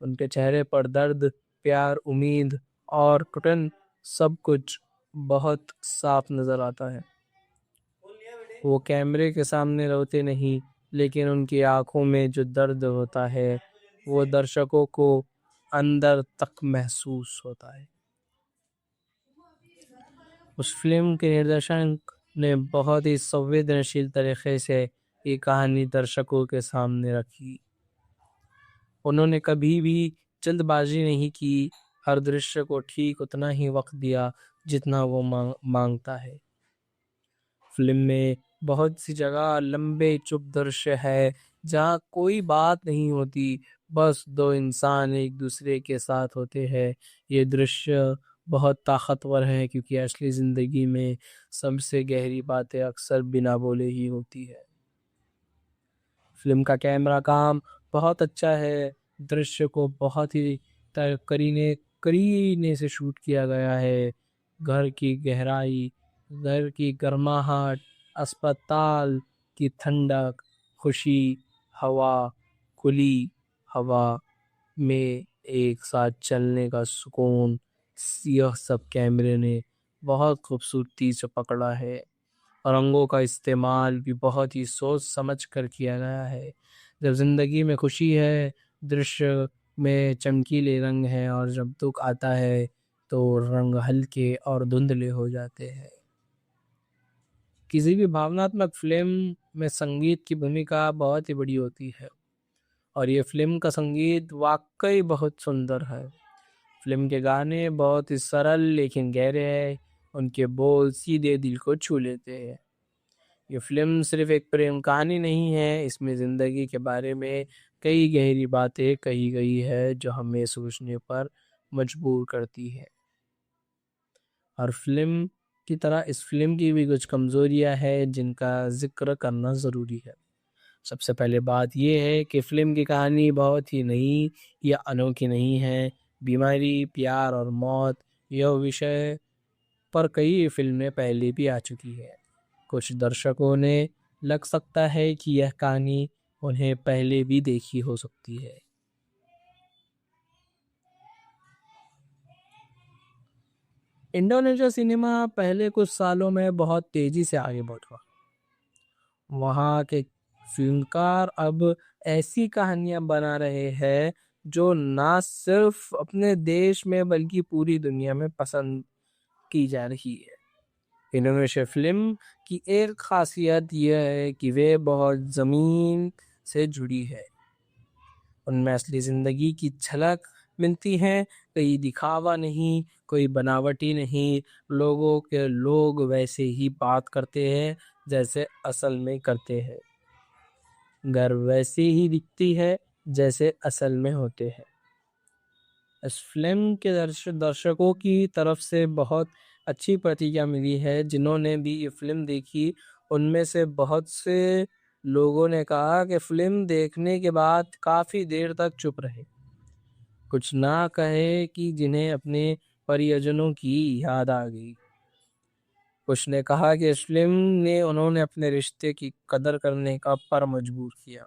उनके चेहरे पर दर्द, प्यार, उम्मीद और घुटन सब कुछ बहुत साफ नजर आता है। वो कैमरे के सामने रोते नहीं लेकिन उनकी आंखों में जो दर्द होता है वो दर्शकों को अंदर तक महसूस होता है। उस फिल्म के निर्देशक ने बहुत ही संवेदनशील तरीके से ये कहानी दर्शकों के सामने रखी। उन्होंने कभी भी जल्दबाजी नहीं की। हर दृश्य को ठीक उतना ही वक्त दिया जितना वो मांगता है। फिल्म में बहुत सी जगह लंबे चुप दृश्य है जहाँ कोई बात नहीं होती, बस दो इंसान एक दूसरे के साथ होते हैं। ये दृश्य बहुत ताकतवर है क्योंकि असली जिंदगी में सबसे गहरी बातें अक्सर बिना बोले ही होती है। फिल्म का कैमरा काम बहुत अच्छा है। दृश्य को बहुत ही करीने करीने से शूट किया गया है। घर की गहराई, घर की गर्माहट, अस्पताल की ठंडक, खुशी, हवा, खुली हवा में एक साथ चलने का सुकून, यह सब कैमरे ने बहुत खूबसूरती से पकड़ा है। रंगों का इस्तेमाल भी बहुत ही सोच समझ कर किया गया है। जब जिंदगी में खुशी है, दृश्य में चमकीले रंग हैं और जब दुख आता है तो रंग हल्के और धुंधले हो जाते हैं। किसी भी भावनात्मक फिल्म में संगीत की भूमिका बहुत ही बड़ी होती है और ये फिल्म का संगीत वाकई बहुत सुंदर है। फिल्म के गाने बहुत ही सरल लेकिन गहरे हैं। उनके बोल सीधे दिल को छू लेते हैं। ये फिल्म सिर्फ एक प्रेम कहानी नहीं है, इसमें ज़िंदगी के बारे में कई गहरी बातें कही गई है जो हमें सोचने पर मजबूर करती है। हर फिल्म की तरह इस फिल्म की भी कुछ कमज़ोरियां हैं जिनका जिक्र करना ज़रूरी है। सबसे पहले बात यह है कि फिल्म की कहानी बहुत ही नई या अनोखी नहीं है। बीमारी, प्यार और मौत यह विषय पर कई फिल्में पहले भी आ चुकी है। कुछ दर्शकों ने लग सकता है कि यह कहानी उन्हें पहले भी देखी हो सकती है। इंडोनेशिया सिनेमा पहले कुछ सालों में बहुत तेजी से आगे बढ़ा। वहाँ के फिल्मकार अब ऐसी कहानियां बना रहे हैं जो ना सिर्फ अपने देश में बल्कि पूरी दुनिया में पसंद की जा रही है। इंडोनेशिया फिल्म की एक खासियत यह है कि वे बहुत ज़मीन से जुड़ी है। उनमें असली ज़िंदगी की झलक मिलती है, कोई दिखावा नहीं, कोई बनावटी नहीं। लोगों के लोग वैसे ही बात करते हैं जैसे असल में करते हैं। घर वैसी ही दिखती है जैसे असल में होते हैं। इस फिल्म के दर्शकों की तरफ से बहुत अच्छी प्रतिक्रिया मिली है। जिन्होंने भी ये फिल्म देखी, उनमें से बहुत से लोगों ने कहा कि फिल्म देखने के बाद काफ़ी देर तक चुप रहे, कुछ ना कहे कि जिन्हें अपने परिजनों की याद आ गई। कुछ ने कहा कि इस फिल्म ने उन्होंने अपने रिश्ते की कदर करने का पर मजबूर किया।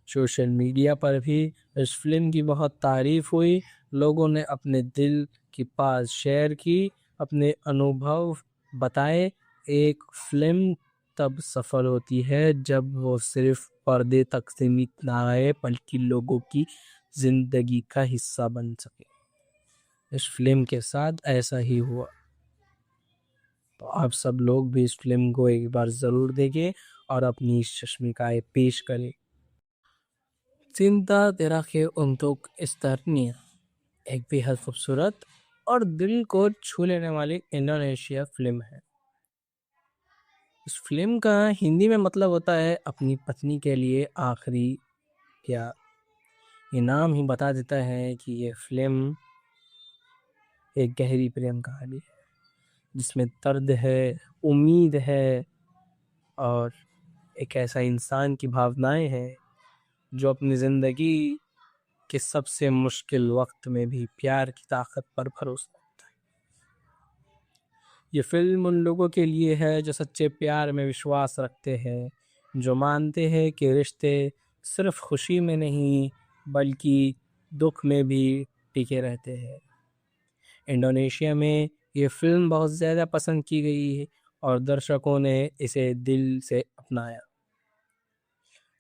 सोशल मीडिया पर भी इस फिल्म की बहुत तारीफ हुई। लोगों ने अपने दिल की बात शेयर की, अपने अनुभव बताए। एक फिल्म तब सफल होती है जब वो सिर्फ पर्दे तक सीमित ना रहे, बल्कि लोगों की जिंदगी का हिस्सा बन सके। इस फिल्म के साथ ऐसा ही हुआ। तो आप सब लोग भी इस फिल्म को एक बार ज़रूर देखें और अपनी शश्मिकाएं पेश करें। Cinta Terakhir Untuk Esternia एक बेहद खूबसूरत और दिल को छू लेने वाली इंडोनेशिया फिल्म है। इस फिल्म का हिंदी में मतलब होता है अपनी पत्नी के लिए आखिरी प्यार। ये नाम ही बता देता है कि ये फिल्म एक गहरी प्रेम कहानी है जिसमें दर्द है, उम्मीद है और एक ऐसा इंसान की भावनाएं हैं जो अपनी ज़िंदगी के सबसे मुश्किल वक्त में भी प्यार की ताकत पर भरोसा रखता है। ये फिल्म उन लोगों के लिए है जो सच्चे प्यार में विश्वास रखते हैं, जो मानते हैं कि रिश्ते सिर्फ खुशी में नहीं बल्कि दुख में भी टिके रहते हैं। इंडोनेशिया में ये फिल्म बहुत ज़्यादा पसंद की गई है और दर्शकों ने इसे दिल से अपनाया।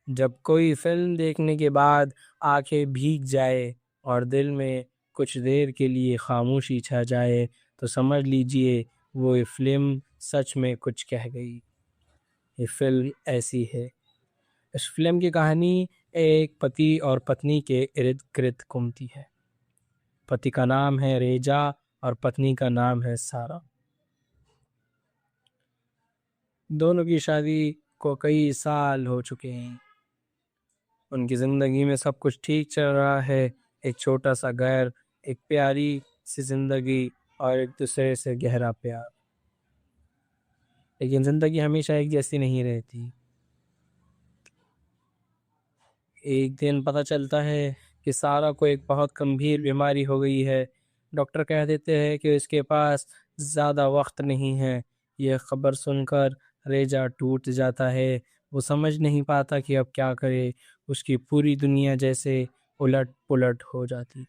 जब कोई फिल्म देखने के बाद आंखें भीग जाए और दिल में कुछ देर के लिए खामोशी छा जाए, तो समझ लीजिए वो ये फिल्म सच में कुछ कह गई। ये फिल्म ऐसी है। इस फिल्म की कहानी एक पति और पत्नी के इर्द गिर्द घूमती है। पति का नाम है रेजा और पत्नी का नाम है सारा। दोनों की शादी को कई साल हो चुके हैं। उनकी ज़िंदगी में सब कुछ ठीक चल रहा है, एक छोटा सा घर, एक प्यारी सी ज़िंदगी और एक दूसरे से गहरा प्यार। लेकिन ज़िंदगी हमेशा एक जैसी नहीं रहती। एक दिन पता चलता है कि सारा को एक बहुत गंभीर बीमारी हो गई है। डॉक्टर कह देते हैं कि इसके पास ज़्यादा वक्त नहीं है। यह खबर सुनकर रेजा टूट जाता है। वो समझ नहीं पाता कि अब क्या करे। उसकी पूरी दुनिया जैसे उलट पुलट हो जाती।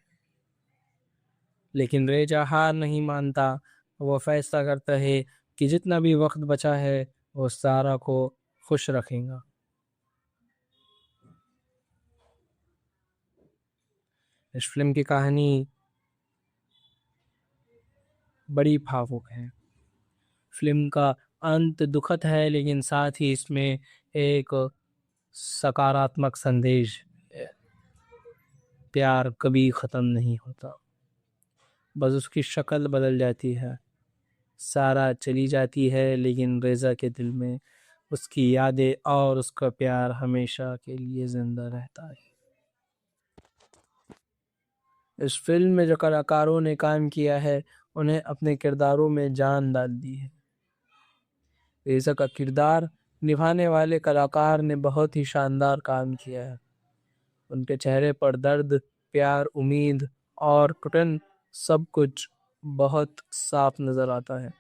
लेकिन रेजा हार नहीं मानता। वो फैसला करता है कि जितना भी वक्त बचा है वो सारा को खुश रखेगा। इस फिल्म की कहानी बड़ी भावुक है। फिल्म का अंत दुखद है, लेकिन साथ ही इसमें एक सकारात्मक संदेश है। प्यार कभी ख़त्म नहीं होता, बस उसकी शक्ल बदल जाती है। सारा चली जाती है, लेकिन रेज़ा के दिल में उसकी यादें और उसका प्यार हमेशा के लिए ज़िंदा रहता है। इस फिल्म में जो कलाकारों ने काम किया है, उन्हें अपने किरदारों में जान डाल दी है। रेज़ा का किरदार निभाने वाले कलाकार ने बहुत ही शानदार काम किया है। उनके चेहरे पर दर्द, प्यार, उम्मीद और घुटन सब कुछ बहुत साफ नज़र आता है।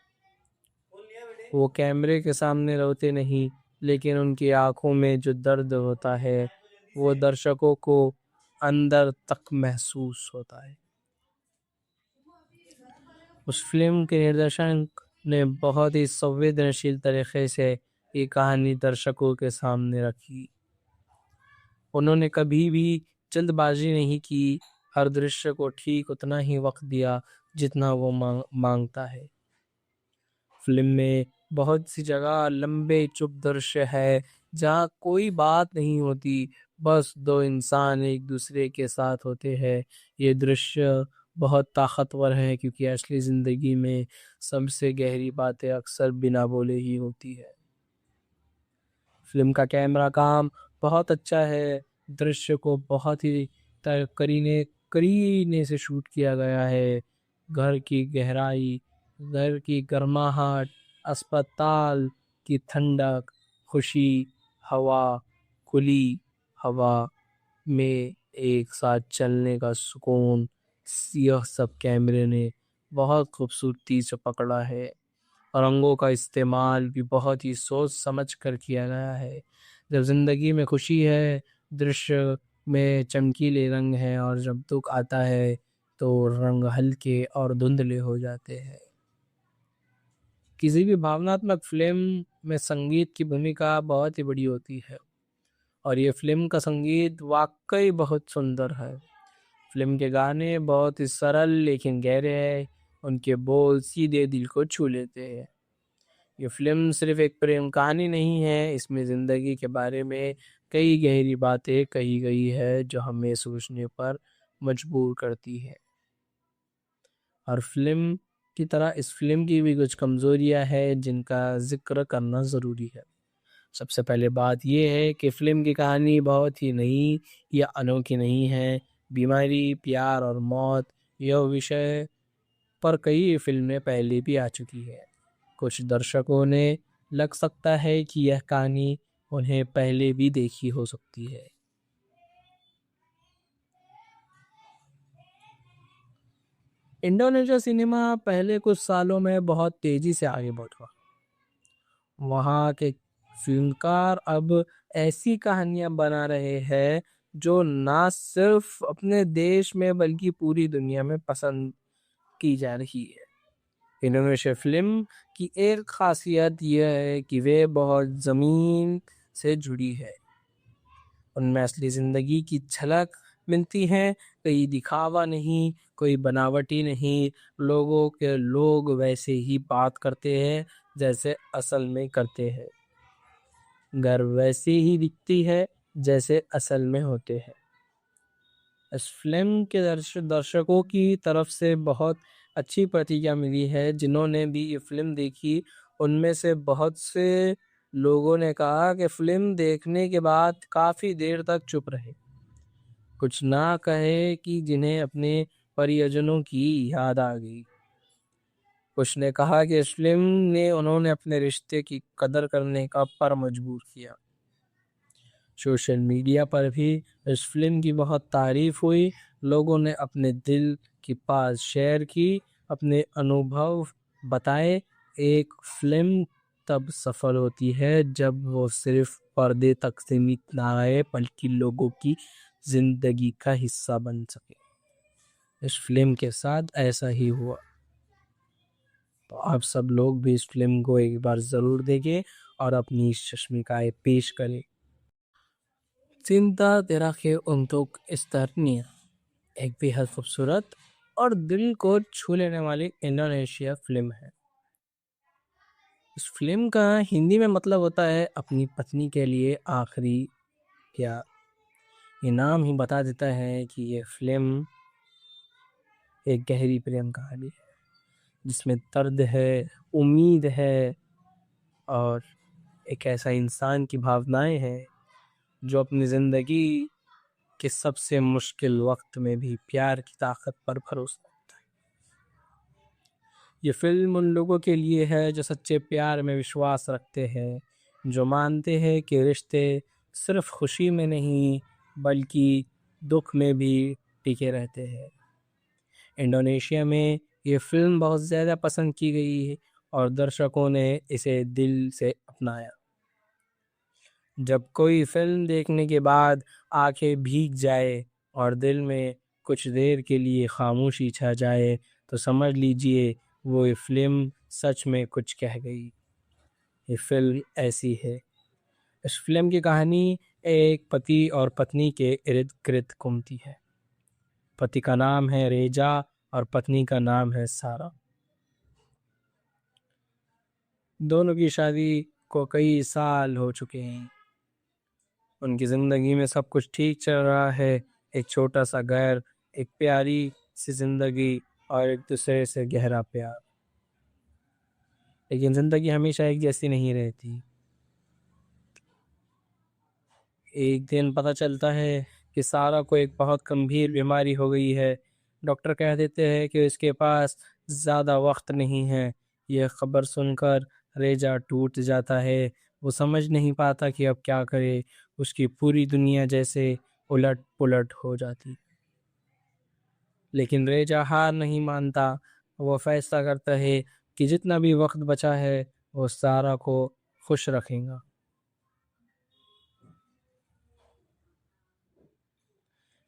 वो कैमरे के सामने रोते नहीं, लेकिन उनकी आंखों में जो दर्द होता है वो दर्शकों को अंदर तक महसूस होता है। उस फिल्म के निर्देशक ने बहुत ही संवेदनशील तरीके से ये कहानी दर्शकों के सामने रखी। उन्होंने कभी भी जल्दबाजी नहीं की, हर दृश्य को ठीक उतना ही वक्त दिया जितना वो मांगता है। फिल्म में बहुत सी जगह लंबे चुप दृश्य है जहाँ कोई बात नहीं होती, बस दो इंसान एक दूसरे के साथ होते हैं। ये दृश्य बहुत ताकतवर है क्योंकि असली जिंदगी में सबसे गहरी बातें अक्सर बिना बोले ही होती है। फिल्म का कैमरा काम बहुत अच्छा है। दृश्य को बहुत ही करीने करीने से शूट किया गया है। घर की गहराई, घर की गर्माहट, अस्पताल की ठंडक, खुशी, हवा, खुली हवा में एक साथ चलने का सुकून, यह सब कैमरे ने बहुत खूबसूरती से पकड़ा है। रंगों का इस्तेमाल भी बहुत ही सोच समझ कर किया गया है। जब जिंदगी में खुशी है, दृश्य में चमकीले रंग हैं, और जब दुख आता है तो रंग हल्के और धुंधले हो जाते हैं। किसी भी भावनात्मक फिल्म में संगीत की भूमिका बहुत ही बड़ी होती है, और ये फिल्म का संगीत वाकई बहुत सुंदर है। फिल्म के गाने बहुत ही सरल लेकिन गहरे हैं। उनके बोल सीधे दिल को छू लेते हैं। ये फिल्म सिर्फ एक प्रेम कहानी नहीं है, इसमें जिंदगी के बारे में कई गहरी बातें कही गई है जो हमें सोचने पर मजबूर करती है। और फिल्म की तरह इस फिल्म की भी कुछ कमजोरियां हैं जिनका जिक्र करना ज़रूरी है। सबसे पहले बात यह है कि फिल्म की कहानी बहुत ही नई या अनोखी नहीं है। बीमारी, प्यार और मौत, यह विषय पर कई फिल्में पहले भी आ चुकी है। कुछ दर्शकों ने लग सकता है कि यह कहानी उन्हें पहले भी देखी हो सकती है। इंडोनेशिया सिनेमा पहले कुछ सालों में बहुत तेजी से आगे बढ़ा। वहाँ के फिल्मकार अब ऐसी कहानियां बना रहे हैं जो ना सिर्फ अपने देश में बल्कि पूरी दुनिया में पसंद की जा रही है। इंडोनेशिया फिल्म की एक खासियत यह है कि वे बहुत ज़मीन से जुड़ी है। उनमें असली ज़िंदगी की झलक मिलती है, कोई दिखावा नहीं, कोई बनावटी नहीं। लोगों के लोग वैसे ही बात करते हैं जैसे असल में करते हैं। घर वैसे ही दिखती है जैसे असल में होते हैं। इस फिल्म के दर्शकों की तरफ से बहुत अच्छी प्रतिक्रिया मिली है। जिन्होंने भी ये फिल्म देखी, उनमें से बहुत से लोगों ने कहा कि फिल्म देखने के बाद काफ़ी देर तक चुप रहे, कुछ ना कहे कि जिन्हें अपने परिजनों की याद आ गई। कुछ ने कहा कि इस फिल्म ने उन्होंने अपने रिश्ते की कदर करने का पर मजबूर किया। सोशल मीडिया पर भी इस फिल्म की बहुत तारीफ हुई। लोगों ने अपने दिल की बात शेयर की, अपने अनुभव बताए। एक फिल्म तब सफल होती है जब वो सिर्फ पर्दे तक सीमित ना रहे बल्कि लोगों की जिंदगी का हिस्सा बन सके। इस फिल्म के साथ ऐसा ही हुआ। तो आप सब लोग भी इस फिल्म को एक बार ज़रूर देखें और अपनी शश्मिकाएं पेश करें। Cinta Terakhir untuk Esternia एक बेहद खूबसूरत और दिल को छू लेने वाली इंडोनेशिया फिल्म है। इस फिल्म का हिंदी में मतलब होता है अपनी पत्नी के लिए आखिरी प्यार। ये नाम ही बता देता है कि ये फिल्म एक गहरी प्रेम कहानी है जिसमें दर्द है, उम्मीद है, और एक ऐसा इंसान की भावनाएं हैं जो अपनी ज़िंदगी के सबसे मुश्किल वक्त में भी प्यार की ताकत पर भरोसा रखता है। ये फिल्म उन लोगों के लिए है जो सच्चे प्यार में विश्वास रखते हैं, जो मानते हैं कि रिश्ते सिर्फ खुशी में नहीं बल्कि दुख में भी टिके रहते हैं। इंडोनेशिया में ये फिल्म बहुत ज़्यादा पसंद की गई है और दर्शकों ने इसे दिल से अपनाया। जब कोई फिल्म देखने के बाद आंखें भीग जाए और दिल में कुछ देर के लिए खामोशी छा जाए तो समझ लीजिए वो ये फिल्म सच में कुछ कह गई। ये फिल्म ऐसी है। इस फिल्म की कहानी एक पति और पत्नी के इर्द गिर्द घूमती है। पति का नाम है रेजा और पत्नी का नाम है सारा। दोनों की शादी को कई साल हो चुके हैं। उनकी ज़िंदगी में सब कुछ ठीक चल रहा है, एक छोटा सा घर, एक प्यारी सी ज़िंदगी और एक दूसरे से गहरा प्यार। लेकिन ज़िंदगी हमेशा एक जैसी नहीं रहती। एक दिन पता चलता है कि सारा को एक बहुत गंभीर बीमारी हो गई है। डॉक्टर कह देते हैं कि इसके पास ज़्यादा वक्त नहीं है। यह खबर सुनकर रेजा टूट जाता है। वो समझ नहीं पाता कि अब क्या करे। उसकी पूरी दुनिया जैसे उलट पुलट हो जाती। लेकिन रेजा हार नहीं मानता। वो फैसला करता है कि जितना भी वक्त बचा है वो सारा को खुश रखेगा।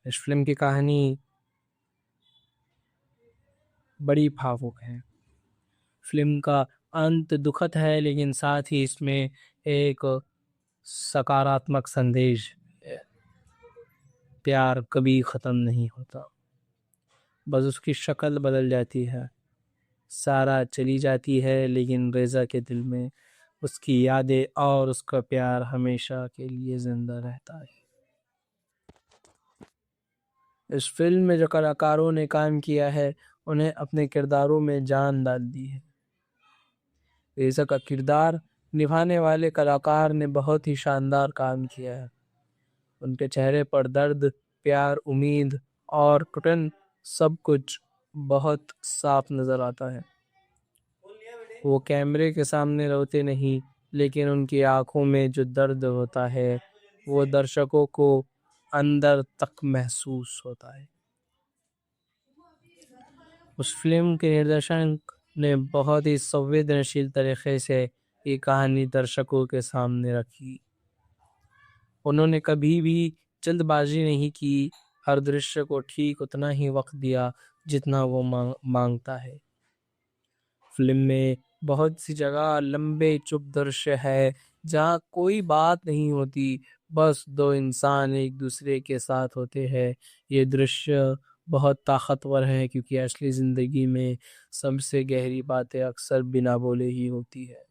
इस फिल्म की कहानी बड़ी भावुक है। फिल्म का अंत दुखद है, लेकिन साथ ही इसमें एक सकारात्मक संदेश है। प्यार कभी ख़त्म नहीं होता, बस उसकी शक्ल बदल जाती है। सारा चली जाती है, लेकिन रेजा के दिल में उसकी यादें और उसका प्यार हमेशा के लिए जिंदा रहता है। इस फिल्म में जो कलाकारों ने काम किया है, उन्हें अपने किरदारों में जान डाल दी है। रेजा का किरदार निभाने वाले कलाकार ने बहुत ही शानदार काम किया है। उनके चेहरे पर दर्द, प्यार, उम्मीद और घुटन सब कुछ बहुत साफ नजर आता है। वो कैमरे के सामने रोते नहीं, लेकिन उनकी आंखों में जो दर्द होता है वो दर्शकों को अंदर तक महसूस होता है। उस फिल्म के निर्देशक ने बहुत ही संवेदनशील तरीके से ये कहानी दर्शकों के सामने रखी। उन्होंने कभी भी जल्दबाजी नहीं की। हर दृश्य को ठीक उतना ही वक्त दिया जितना वो मांगता है। फिल्म में बहुत सी जगह लंबे चुप दृश्य है जहाँ कोई बात नहीं होती, बस दो इंसान एक दूसरे के साथ होते हैं। ये दृश्य बहुत ताकतवर है क्योंकि असली जिंदगी में सबसे गहरी बातें अक्सर बिना बोले ही होती है।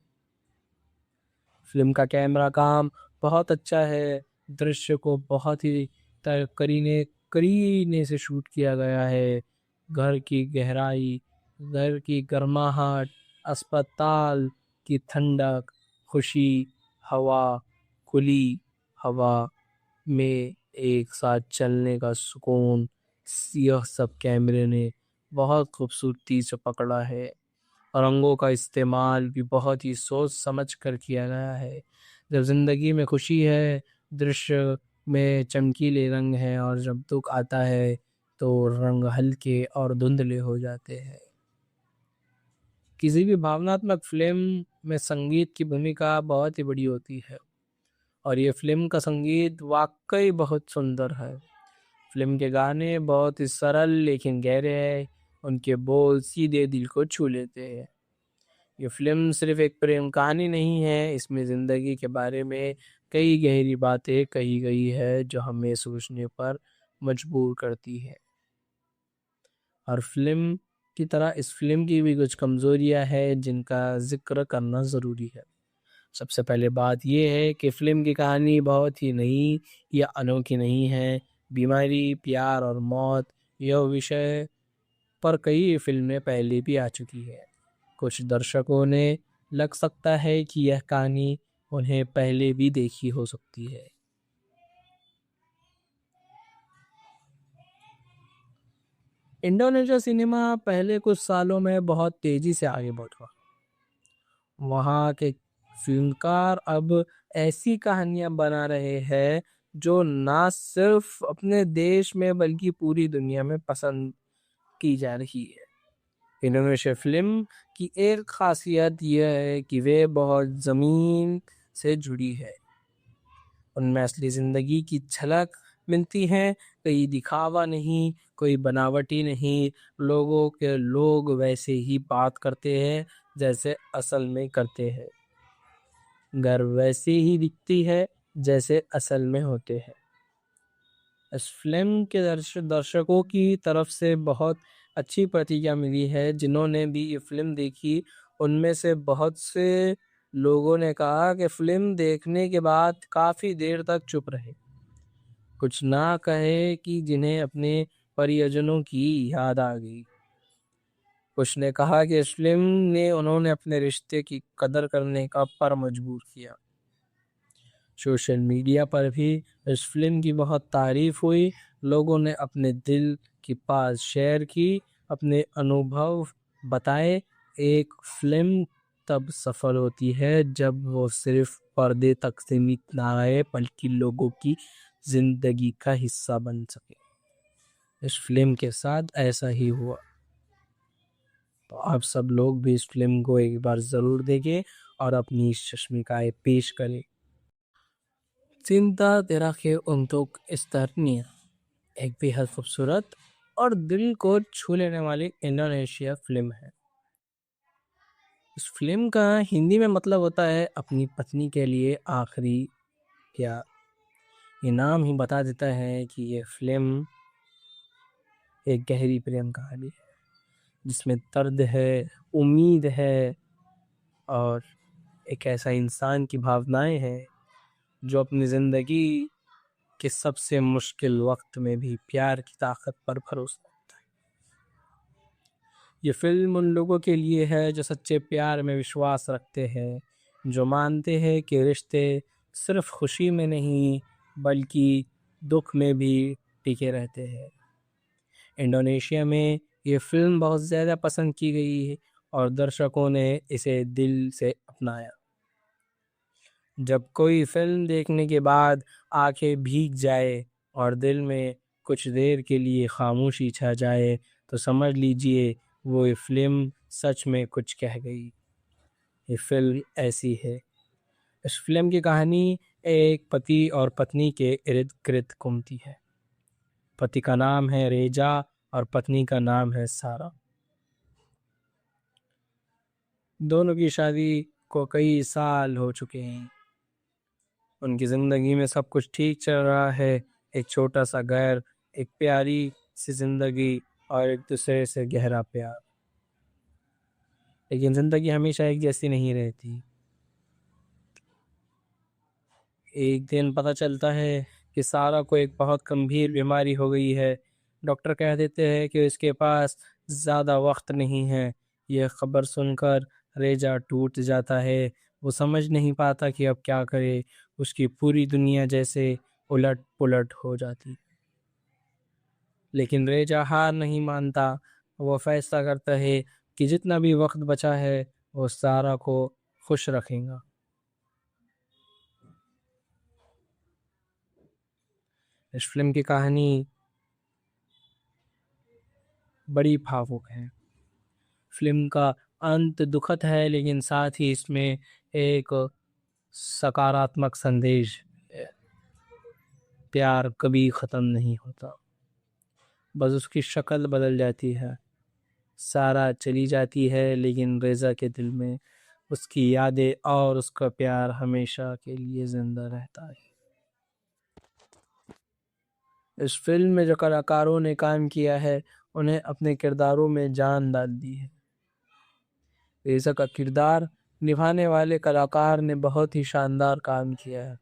फिल्म का कैमरा काम बहुत अच्छा है। दृश्य को बहुत ही करीने करीने से शूट किया गया है। घर की गहराई, घर की गर्माहट, अस्पताल की ठंडक, खुशी, हवा, खुली हवा में एक साथ चलने का सुकून, यह सब कैमरे ने बहुत खूबसूरती से पकड़ा है। रंगों का इस्तेमाल भी बहुत ही सोच समझ कर किया गया है। जब जिंदगी में खुशी है, दृश्य में चमकीले रंग हैं, और जब दुख आता है तो रंग हल्के और धुंधले हो जाते हैं। किसी भी भावनात्मक फिल्म में संगीत की भूमिका बहुत ही बड़ी होती है, और ये फिल्म का संगीत वाकई बहुत सुंदर है। फिल्म के गाने बहुत ही सरल लेकिन गहरे हैं। उनके बोल सीधे दिल को छू लेते हैं। ये फिल्म सिर्फ एक प्रेम कहानी नहीं है, इसमें ज़िंदगी के बारे में कई गहरी बातें कही गई है जो हमें सोचने पर मजबूर करती है। और फिल्म की तरह इस फिल्म की भी कुछ कमज़ोरियां हैं जिनका जिक्र करना ज़रूरी है। सबसे पहले बात यह है कि फिल्म की कहानी बहुत ही नई या अनोखी नहीं है। बीमारी, प्यार और मौत, यह विषय पर कई फिल्में पहले भी आ चुकी है। कुछ दर्शकों ने लग सकता है कि यह कहानी उन्हें पहले भी देखी हो सकती है। इंडोनेशिया सिनेमा पहले कुछ सालों में बहुत तेजी से आगे बढ़ा। वहाँ के फिल्मकार अब ऐसी कहानियां बना रहे हैं जो ना सिर्फ अपने देश में बल्कि पूरी दुनिया में पसंद की जा रही है। इंडोनेशिया फिल्म की एक खासियत यह है कि वे बहुत ज़मीन से जुड़ी है। उनमें असली ज़िंदगी की झलक मिलती है, कोई दिखावा नहीं, कोई बनावटी नहीं। लोगों के लोग वैसे ही बात करते हैं जैसे असल में करते हैं। घर वैसे ही दिखती है जैसे असल में होते हैं। इस फिल्म के दर्शकों की तरफ से बहुत अच्छी प्रतिक्रिया मिली है। जिन्होंने भी ये फिल्म देखी, उनमें से बहुत से लोगों ने कहा कि फिल्म देखने के बाद काफी देर तक चुप रहे, कुछ ना कहे कि जिन्हें अपने परिजनों की याद आ गई। कुछ ने कहा कि इस फिल्म ने उन्होंने अपने रिश्ते की कदर करने का पर मजबूर किया। सोशल मीडिया पर भी इस फिल्म की बहुत तारीफ हुई। लोगों ने अपने दिल की बात शेयर की, अपने अनुभव बताए। एक फिल्म तब सफल होती है जब वो सिर्फ पर्दे तक सीमित ना रहे बल्कि लोगों की जिंदगी का हिस्सा बन सके। इस फिल्म के साथ ऐसा ही हुआ। तो आप सब लोग भी इस फिल्म को एक बार ज़रूर देखें और अपनी शश्मिकाएं पेश करें। Cinta Terakhir untuk Esternia एक बेहद खूबसूरत और दिल को छू लेने वाली इंडोनेशिया फिल्म है। इस फिल्म का हिंदी में मतलब होता है अपनी पत्नी के लिए आखिरी प्यार। ये नाम ही बता देता है कि ये फिल्म एक गहरी प्रेम कहानी है जिसमें दर्द है, उम्मीद है और एक ऐसा इंसान की भावनाएं हैं जो अपनी ज़िंदगी के सबसे मुश्किल वक्त में भी प्यार की ताकत पर भरोसा रखता है। ये फिल्म उन लोगों के लिए है जो सच्चे प्यार में विश्वास रखते हैं, जो मानते हैं कि रिश्ते सिर्फ खुशी में नहीं बल्कि दुख में भी टिके रहते हैं। इंडोनेशिया में ये फिल्म बहुत ज़्यादा पसंद की गई है और दर्शकों ने इसे दिल से अपनाया। जब कोई फिल्म देखने के बाद आंखें भीग जाए और दिल में कुछ देर के लिए खामोशी छा जाए तो समझ लीजिए वो ये फिल्म सच में कुछ कह गई। ये फिल्म ऐसी है। इस फिल्म की कहानी एक पति और पत्नी के इर्द गिर्द घूमती है। पति का नाम है रेजा और पत्नी का नाम है सारा। दोनों की शादी को कई साल हो चुके हैं। उनकी ज़िंदगी में सब कुछ ठीक चल रहा है, एक छोटा सा घर, एक प्यारी सी ज़िंदगी और एक दूसरे से गहरा प्यार। लेकिन ज़िंदगी हमेशा एक जैसी नहीं रहती। एक दिन पता चलता है कि सारा को एक बहुत गंभीर बीमारी हो गई है। डॉक्टर कह देते हैं कि इसके पास ज़्यादा वक्त नहीं है। यह खबर सुनकर रेजा टूट जाता है। वो समझ नहीं पाता कि अब क्या करे। उसकी पूरी दुनिया जैसे उलट पुलट हो जाती। लेकिन रेजा हार नहीं मानता। वो फैसला करता है कि जितना भी वक्त बचा है वो सारा को खुश रखेगा। इस फिल्म की कहानी बड़ी भावुक है। फिल्म का अंत दुखद है लेकिन साथ ही इसमें एक सकारात्मक संदेश है। प्यार कभी ख़त्म नहीं होता, बस उसकी शक्ल बदल जाती है। सारा चली जाती है लेकिन रेज़ा के दिल में उसकी यादें और उसका प्यार हमेशा के लिए ज़िंदा रहता है। इस फिल्म में जो कलाकारों ने काम किया है उन्हें अपने किरदारों में जान डाल दी है। रेज़ा का किरदार निभाने वाले कलाकार ने बहुत ही शानदार काम किया है।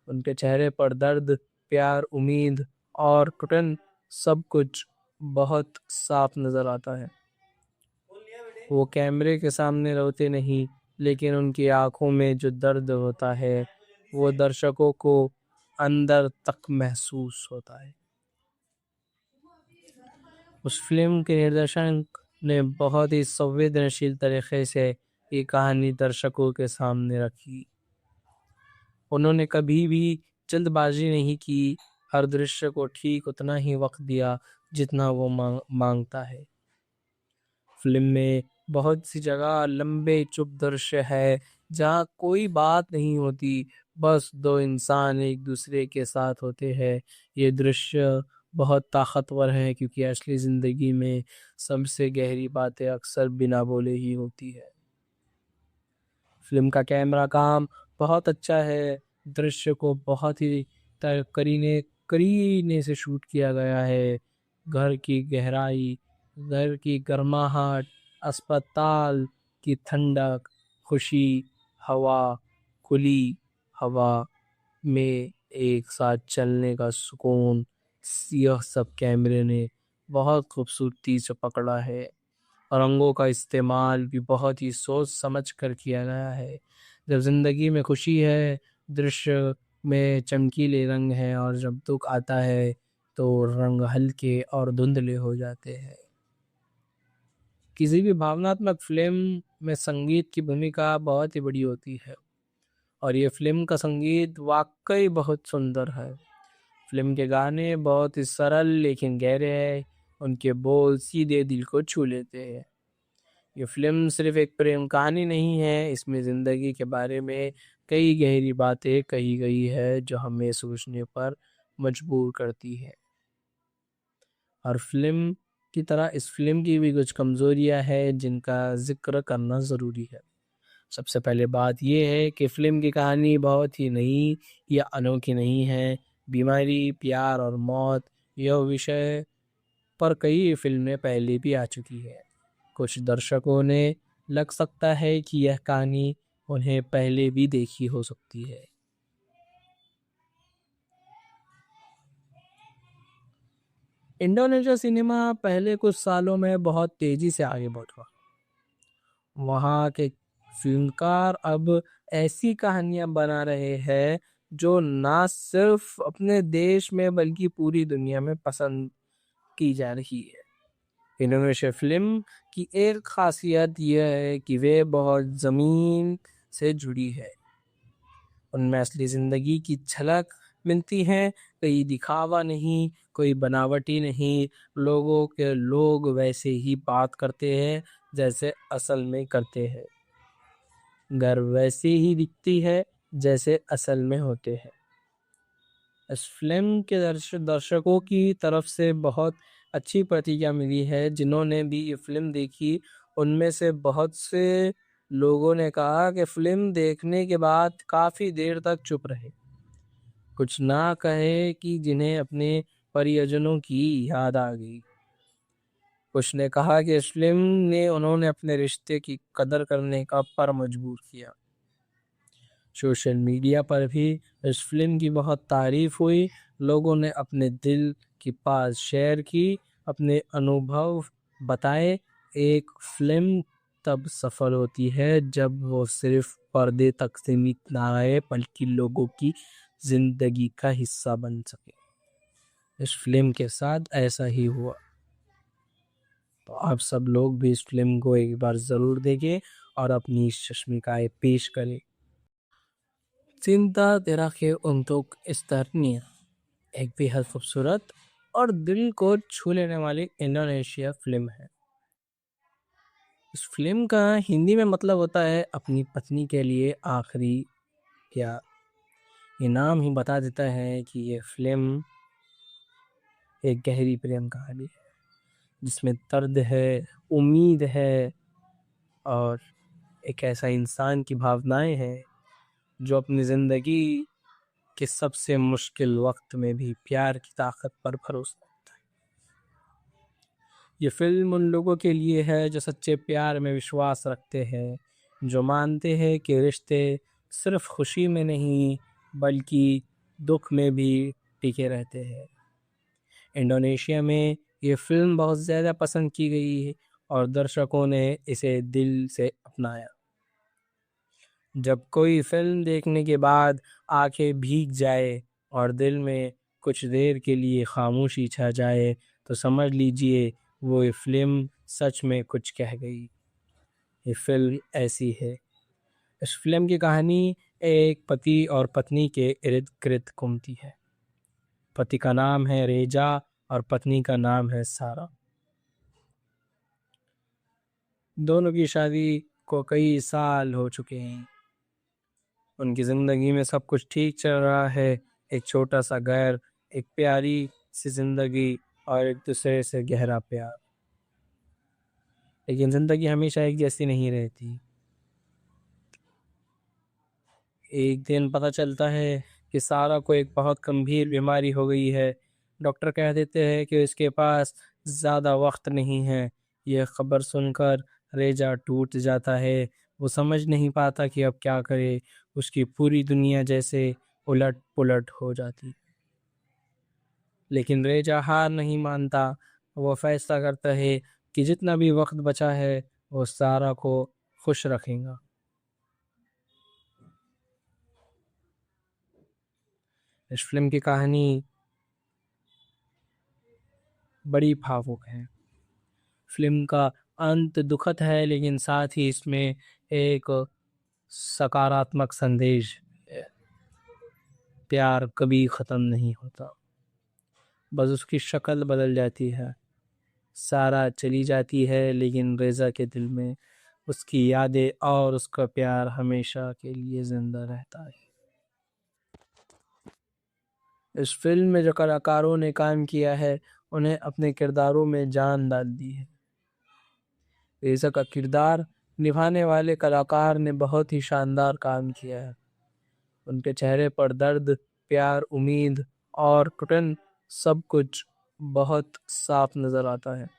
उनके चेहरे पर दर्द, प्यार, उम्मीद और घुटन सब कुछ बहुत साफ नज़र आता है। वो कैमरे के सामने रोते नहीं लेकिन उनकी आंखों में जो दर्द होता है वो दर्शकों को अंदर तक महसूस होता है। उस फिल्म के निर्देशक ने बहुत ही संवेदनशील तरीके से ये कहानी दर्शकों के सामने रखी। उन्होंने कभी भी जल्दबाजी नहीं की, हर दृश्य को ठीक उतना ही वक्त दिया जितना वो मांगता है। फिल्म में बहुत सी जगह लंबे चुप दृश्य है जहाँ कोई बात नहीं होती, बस दो इंसान एक दूसरे के साथ होते हैं। ये दृश्य बहुत ताकतवर है क्योंकि असली ज़िंदगी में सबसे गहरी बातें अक्सर बिना बोले ही होती है। फिल्म का कैमरा काम बहुत अच्छा है। दृश्य को बहुत ही करीने से शूट किया गया है। घर की गहराई, घर की गर्माहट, अस्पताल की ठंडक, खुशी, हवा, खुली हवा में एक साथ चलने का सुकून, यह सब कैमरे ने बहुत खूबसूरती से पकड़ा है। रंगों का इस्तेमाल भी बहुत ही सोच समझ कर किया गया है। जब जिंदगी में खुशी है, दृश्य में चमकीले रंग हैं, और जब दुख आता है तो रंग हल्के और धुंधले हो जाते हैं। किसी भी भावनात्मक फिल्म में संगीत की भूमिका बहुत ही बड़ी होती है, और ये फिल्म का संगीत वाकई बहुत सुंदर है। फिल्म के गाने बहुत ही सरल लेकिन गहरे हैं, उनके बोल सीधे दिल को छू लेते हैं। ये फिल्म सिर्फ एक प्रेम कहानी नहीं है, इसमें जिंदगी के बारे में कई गहरी बातें कही गई है जो हमें सोचने पर मजबूर करती है। और फिल्म की तरह इस फिल्म की भी कुछ कमजोरियां हैं जिनका जिक्र करना ज़रूरी है। सबसे पहले बात यह है कि फिल्म की कहानी बहुत ही नई या अनोखी नहीं है। बीमारी, प्यार और मौत, यह विषय पर कई फिल्में पहले भी आ चुकी है। कुछ दर्शकों ने लग सकता है कि यह कहानी उन्हें पहले भी देखी हो सकती है। इंडोनेशिया सिनेमा पहले कुछ सालों में बहुत तेजी से आगे बढ़ा। वहाँ के फिल्मकार अब ऐसी कहानियां बना रहे हैं जो ना सिर्फ अपने देश में बल्कि पूरी दुनिया में पसंद की जा रही है। इंडोनेशिया फिल्म की एक खासियत यह है कि वे बहुत ज़मीन से जुड़ी है। उनमें असली ज़िंदगी की झलक मिलती है, कोई दिखावा नहीं, कोई बनावटी नहीं। लोग वैसे ही बात करते हैं जैसे असल में करते हैं। घर वैसे ही दिखती है जैसे असल में होते हैं। इस फिल्म के दर्शकों की तरफ से बहुत अच्छी प्रतिक्रिया मिली है। जिन्होंने भी ये फिल्म देखी, उनमें से बहुत से लोगों ने कहा कि फिल्म देखने के बाद काफ़ी देर तक चुप रहे, कुछ ना कहे कि जिन्हें अपने परिजनों की याद आ गई। कुछ ने कहा कि इस फिल्म ने उन्होंने अपने रिश्ते की कदर करने का पर मजबूर किया। सोशल मीडिया पर भी इस फिल्म की बहुत तारीफ हुई। लोगों ने अपने दिल की बात शेयर की, अपने अनुभव बताए। एक फिल्म तब सफल होती है जब वो सिर्फ पर्दे तक सीमित ना रहे बल्कि लोगों की जिंदगी का हिस्सा बन सके। इस फिल्म के साथ ऐसा ही हुआ। तो आप सब लोग भी इस फिल्म को एक बार ज़रूर देखें और अपनी शर्मिकाएं पेश करें। Cinta Terakhir untuk Esternia एक बेहद खूबसूरत और दिल को छू लेने वाली इंडोनेशिया फिल्म है। इस फिल्म का हिंदी में मतलब होता है अपनी पत्नी के लिए आखिरी प्यार। ये नाम ही बता देता है कि ये फिल्म एक गहरी प्रेम कहानी है जिसमें दर्द है, उम्मीद है, और एक ऐसा इंसान की भावनाएं हैं जो अपनी ज़िंदगी के सबसे मुश्किल वक्त में भी प्यार की ताकत पर भरोसा रखता है। ये फिल्म उन लोगों के लिए है जो सच्चे प्यार में विश्वास रखते हैं, जो मानते हैं कि रिश्ते सिर्फ खुशी में नहीं बल्कि दुख में भी टिके रहते हैं। इंडोनेशिया में ये फिल्म बहुत ज़्यादा पसंद की गई है और दर्शकों ने इसे दिल से अपनाया। जब कोई फिल्म देखने के बाद आंखें भीग जाए और दिल में कुछ देर के लिए खामोशी छा जाए तो समझ लीजिए वो ये फिल्म सच में कुछ कह गई। ये फिल्म ऐसी है। इस फिल्म की कहानी एक पति और पत्नी के इर्द गिर्द घूमती है। पति का नाम है रेजा और पत्नी का नाम है सारा। दोनों की शादी को कई साल हो चुके हैं। उनकी ज़िंदगी में सब कुछ ठीक चल रहा है, एक छोटा सा घर, एक प्यारी सी ज़िंदगी और एक दूसरे से गहरा प्यार। लेकिन ज़िंदगी हमेशा एक जैसी नहीं रहती। एक दिन पता चलता है कि सारा को एक बहुत गंभीर बीमारी हो गई है। डॉक्टर कह देते हैं कि इसके पास ज़्यादा वक्त नहीं है। यह खबर सुनकर रेजा टूट जाता है। वो समझ नहीं पाता कि अब क्या करे। उसकी पूरी दुनिया जैसे उलट पुलट हो जाती। लेकिन रेजा हार नहीं मानता। वो फैसला करता है कि जितना भी वक्त बचा है वो सारा को खुश रखेगा। इस फिल्म की कहानी बड़ी भावुक है। फिल्म का अंत दुखद है, लेकिन साथ ही इसमें एक सकारात्मक संदेश है। प्यार कभी खत्म नहीं होता, बस उसकी शक्ल बदल जाती है। सारा चली जाती है, लेकिन रेजा के दिल में उसकी यादें और उसका प्यार हमेशा के लिए जिंदा रहता है। इस फिल्म में जो कलाकारों ने काम किया है, उन्हें अपने किरदारों में जान डाल दी है। रेजा का किरदार निभाने वाले कलाकार ने बहुत ही शानदार काम किया है। उनके चेहरे पर दर्द, प्यार, उम्मीद और घुटन सब कुछ बहुत साफ नजर आता है।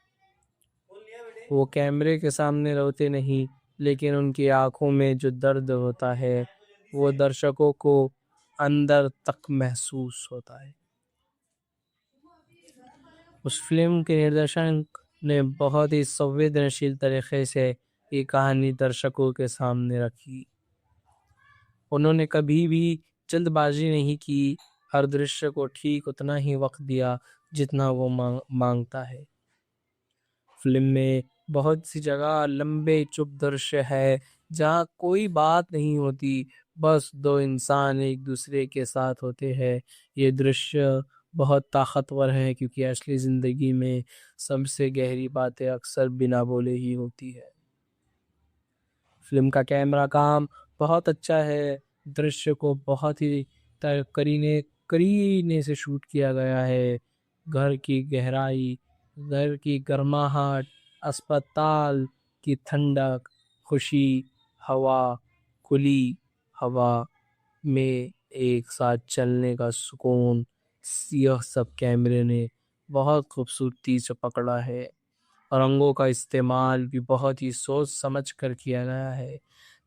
वो कैमरे के सामने रोते नहीं, लेकिन उनकी आंखों में जो दर्द होता है वो दर्शकों को अंदर तक महसूस होता है। उस फिल्म के निर्देशक ने बहुत ही संवेदनशील तरीके से ये कहानी दर्शकों के सामने रखी। उन्होंने कभी भी जल्दबाजी नहीं की। हर दृश्य को ठीक उतना ही वक्त दिया जितना वो मांगता है। फिल्म में बहुत सी जगह लंबे चुप दृश्य है जहाँ कोई बात नहीं होती, बस दो इंसान एक दूसरे के साथ होते हैं। ये दृश्य बहुत ताकतवर है, क्योंकि असली जिंदगी में सबसे गहरी बातें अक्सर बिना बोले ही होती है। फिल्म का कैमरा काम बहुत अच्छा है। दृश्य को बहुत ही करीने करीने से शूट किया गया है। घर की गहराई, घर की गर्माहट, अस्पताल की ठंडक, खुशी, हवा, खुली हवा में एक साथ चलने का सुकून, यह सब कैमरे ने बहुत खूबसूरती से पकड़ा है। रंगों का इस्तेमाल भी बहुत ही सोच समझ कर किया गया है।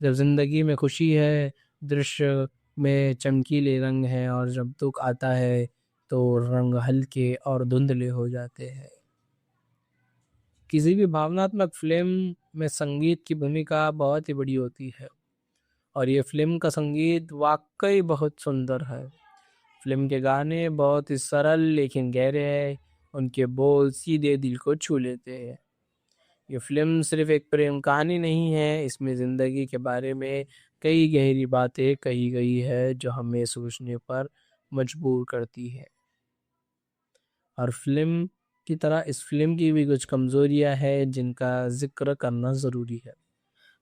जब जिंदगी में खुशी है, दृश्य में चमकीले रंग हैं, और जब दुख आता है तो रंग हल्के और धुंधले हो जाते हैं। किसी भी भावनात्मक फिल्म में संगीत की भूमिका बहुत ही बड़ी होती है, और ये फिल्म का संगीत वाकई बहुत सुंदर है। फिल्म के गाने बहुत ही सरल लेकिन गहरे हैं। उनके बोल सीधे दिल को छू लेते हैं। ये फिल्म सिर्फ एक प्रेम कहानी नहीं है, इसमें जिंदगी के बारे में कई गहरी बातें कही गई है जो हमें सोचने पर मजबूर करती है। और फिल्म की तरह इस फिल्म की भी कुछ कमजोरियां हैं जिनका जिक्र करना ज़रूरी है।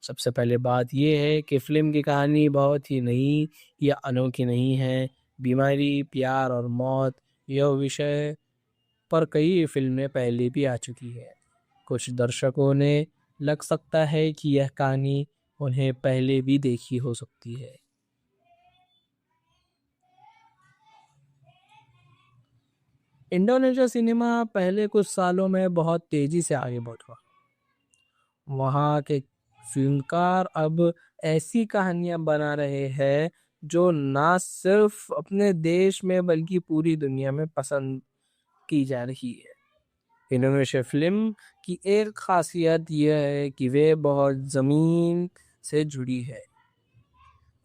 सबसे पहले बात यह है कि फिल्म की कहानी बहुत ही नई या अनोखी नहीं है। बीमारी, प्यार और मौत, यह विषय पर कई फिल्में पहले भी आ चुकी है। कुछ दर्शकों ने लग सकता है कि यह कहानी उन्हें पहले भी देखी हो सकती है। इंडोनेशिया सिनेमा पहले कुछ सालों में बहुत तेजी से आगे बढ़ा। वहाँ के फिल्मकार अब ऐसी कहानियां बना रहे हैं जो ना सिर्फ अपने देश में बल्कि पूरी दुनिया में पसंद की जा रही है। इंडोनेशिया फिल्म की एक खासियत यह है कि वे बहुत ज़मीन से जुड़ी है।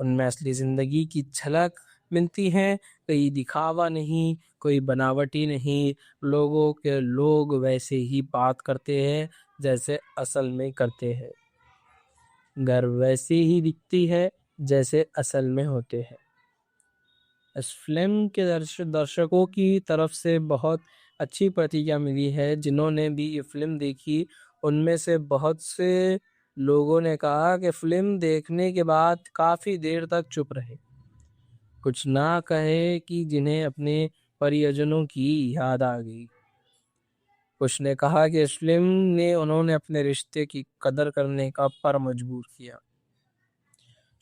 उनमें असली ज़िंदगी की झलक मिलती है। कोई दिखावा नहीं, कोई बनावटी नहीं। लोगों के लोग वैसे ही बात करते हैं जैसे असल में करते हैं। घर वैसे ही दिखती है जैसे असल में होते हैं। इस फिल्म के दर्शकों की तरफ से बहुत अच्छी प्रतिक्रिया मिली है। जिन्होंने भी ये फिल्म देखी, उनमें से बहुत से लोगों ने कहा कि फिल्म देखने के बाद काफ़ी देर तक चुप रहे, कुछ ना कहे कि जिन्हें अपने परिजनों की याद आ गई। कुछ ने कहा कि इस फिल्म ने उन्होंने अपने रिश्ते की कदर करने का पर मजबूर किया।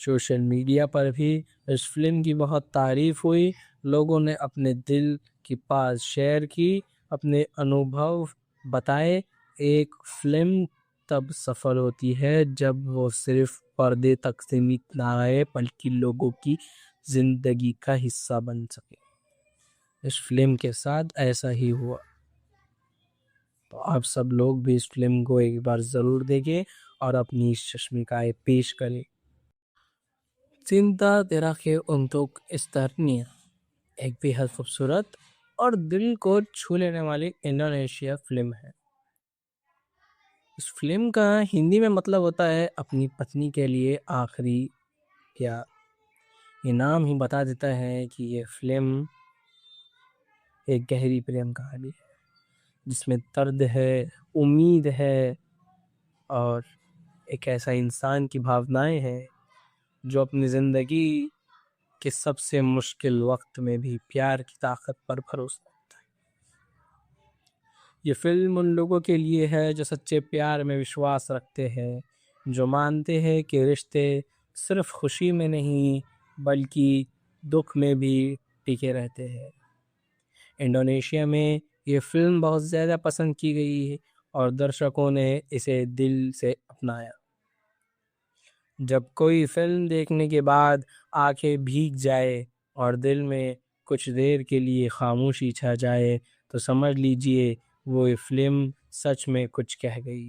सोशल मीडिया पर भी इस फिल्म की बहुत तारीफ हुई। लोगों ने अपने दिल की बात शेयर की, अपने अनुभव बताए। एक फिल्म तब सफल होती है जब वो सिर्फ पर्दे तक सीमित ना रहे बल्कि लोगों की जिंदगी का हिस्सा बन सके। इस फिल्म के साथ ऐसा ही हुआ। तो आप सब लोग भी इस फिल्म को एक बार ज़रूर देखें और अपनी शश्मिकाएं पेश करें। Cinta Terakhir untuk Esternia एक बेहद खूबसूरत और दिल को छू लेने वाली इंडोनेशिया फिल्म है। इस फिल्म का हिंदी में मतलब होता है अपनी पत्नी के लिए आखिरी प्यार। ये नाम ही बता देता है कि ये फिल्म एक गहरी प्रेम कहानी है जिसमें दर्द है, उम्मीद है और एक ऐसा इंसान की भावनाएं हैं जो अपनी ज़िंदगी के सबसे मुश्किल वक्त में भी प्यार की ताकत पर भरोसा रखता है। ये फिल्म उन लोगों के लिए है जो सच्चे प्यार में विश्वास रखते हैं, जो मानते हैं कि रिश्ते सिर्फ खुशी में नहीं बल्कि दुख में भी टिके रहते हैं। इंडोनेशिया में ये फिल्म बहुत ज़्यादा पसंद की गई है और दर्शकों ने इसे दिल से अपनाया। जब कोई फिल्म देखने के बाद आंखें भीग जाए और दिल में कुछ देर के लिए खामोशी छा जाए तो समझ लीजिए वो ये फिल्म सच में कुछ कह गई।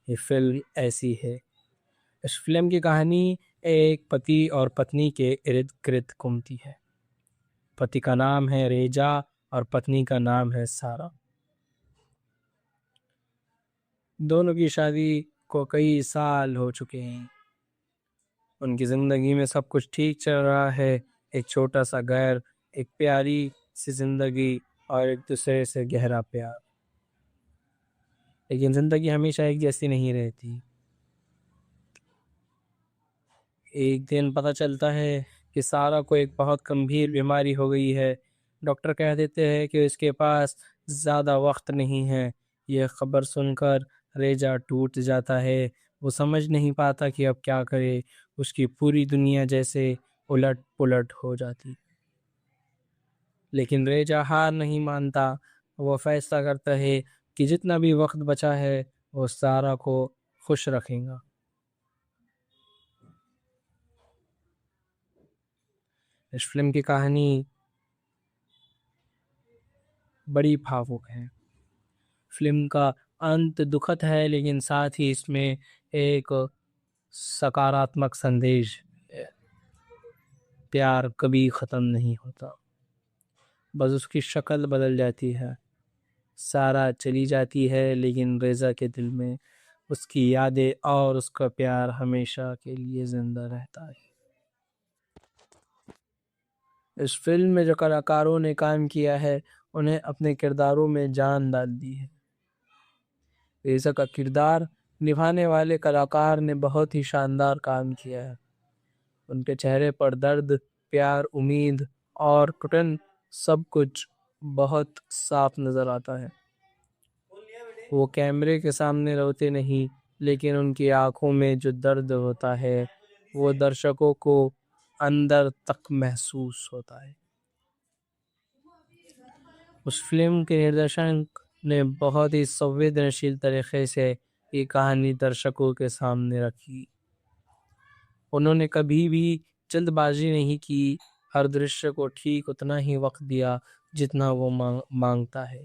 ये फिल्म ऐसी है। इस फिल्म की कहानी एक पति और पत्नी के इर्द गिर्द घूमती है। पति का नाम है रेजा और पत्नी का नाम है सारा। दोनों की शादी को कई साल हो चुके हैं। उनकी ज़िंदगी में सब कुछ ठीक चल रहा है, एक छोटा सा घर, एक प्यारी सी ज़िंदगी और एक दूसरे से गहरा प्यार। लेकिन ज़िंदगी हमेशा एक जैसी नहीं रहती। एक दिन पता चलता है कि सारा को एक बहुत गंभीर बीमारी हो गई है। डॉक्टर कह देते हैं कि इसके पास ज़्यादा वक्त नहीं है। यह खबर सुनकर रेजा टूट जाता है। वो समझ नहीं पाता कि अब क्या करे। उसकी पूरी दुनिया जैसे उलट पुलट हो जाती। लेकिन रेजा हार नहीं मानता। वो फैसला करता है कि जितना भी वक्त बचा है वो सारा को खुश रखेगा। इस फिल्म की कहानी बड़ी भावुक है। फिल्म का अंत दुखद है लेकिन साथ ही इसमें एक सकारात्मक संदेश है। प्यार कभी ख़त्म नहीं होता, बस उसकी शक्ल बदल जाती है। सारा चली जाती है लेकिन रेजा के दिल में उसकी यादें और उसका प्यार हमेशा के लिए ज़िंदा रहता है। इस फिल्म में जो कलाकारों ने काम किया है उन्हें अपने किरदारों में जान डाल दी है। रेजा का किरदार निभाने वाले कलाकार ने बहुत ही शानदार काम किया है। उनके चेहरे पर दर्द, प्यार, उम्मीद और घुटन सब कुछ बहुत साफ नज़र आता है। वो कैमरे के सामने रोते नहीं लेकिन उनकी आंखों में जो दर्द होता है वो दर्शकों को अंदर तक महसूस होता है। उस फिल्म के निर्देशक ने बहुत ही संवेदनशील तरीके से ये कहानी दर्शकों के सामने रखी। उन्होंने कभी भी जल्दबाजी नहीं की, हर दृश्य को ठीक उतना ही वक्त दिया जितना वो मांगता है।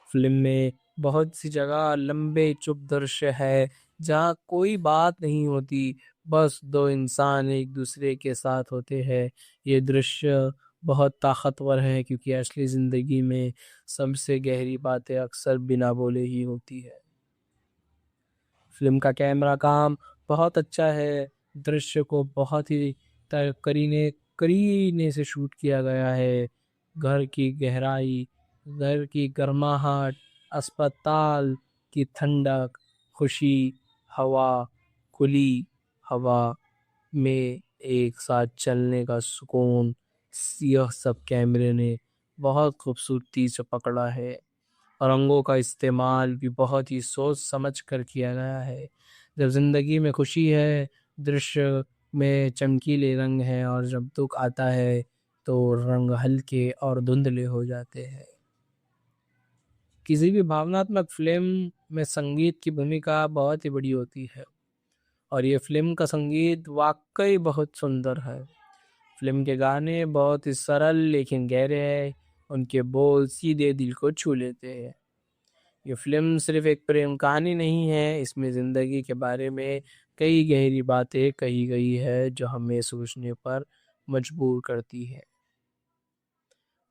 फिल्म में बहुत सी जगह लंबे चुप दृश्य है जहाँ कोई बात नहीं होती, बस दो इंसान एक दूसरे के साथ होते हैं। ये दृश्य बहुत ताकतवर है क्योंकि असली ज़िंदगी में सबसे गहरी बातें अक्सर बिना बोले ही होती है। फिल्म का कैमरा काम बहुत अच्छा है। दृश्य को बहुत ही करीने से शूट किया गया है। घर की गहराई, घर की गर्माहट, अस्पताल की ठंडक, खुशी, हवा, खुली हवा में एक साथ चलने का सुकून, यह सब कैमरे ने बहुत खूबसूरती से पकड़ा है। रंगों का इस्तेमाल भी बहुत ही सोच समझ कर किया गया है। जब ज़िंदगी में खुशी है दृश्य में चमकीले रंग हैं और जब दुख आता है तो रंग हल्के और धुंधले हो जाते हैं। किसी भी भावनात्मक फिल्म में संगीत की भूमिका बहुत ही बड़ी होती है और ये फिल्म का संगीत वाकई बहुत सुंदर है। फिल्म के गाने बहुत ही सरल लेकिन गहरे हैं। उनके बोल सीधे दिल को छू लेते हैं। ये फिल्म सिर्फ एक प्रेम कहानी नहीं है, इसमें जिंदगी के बारे में कई गहरी बातें कही गई है जो हमें सोचने पर मजबूर करती है।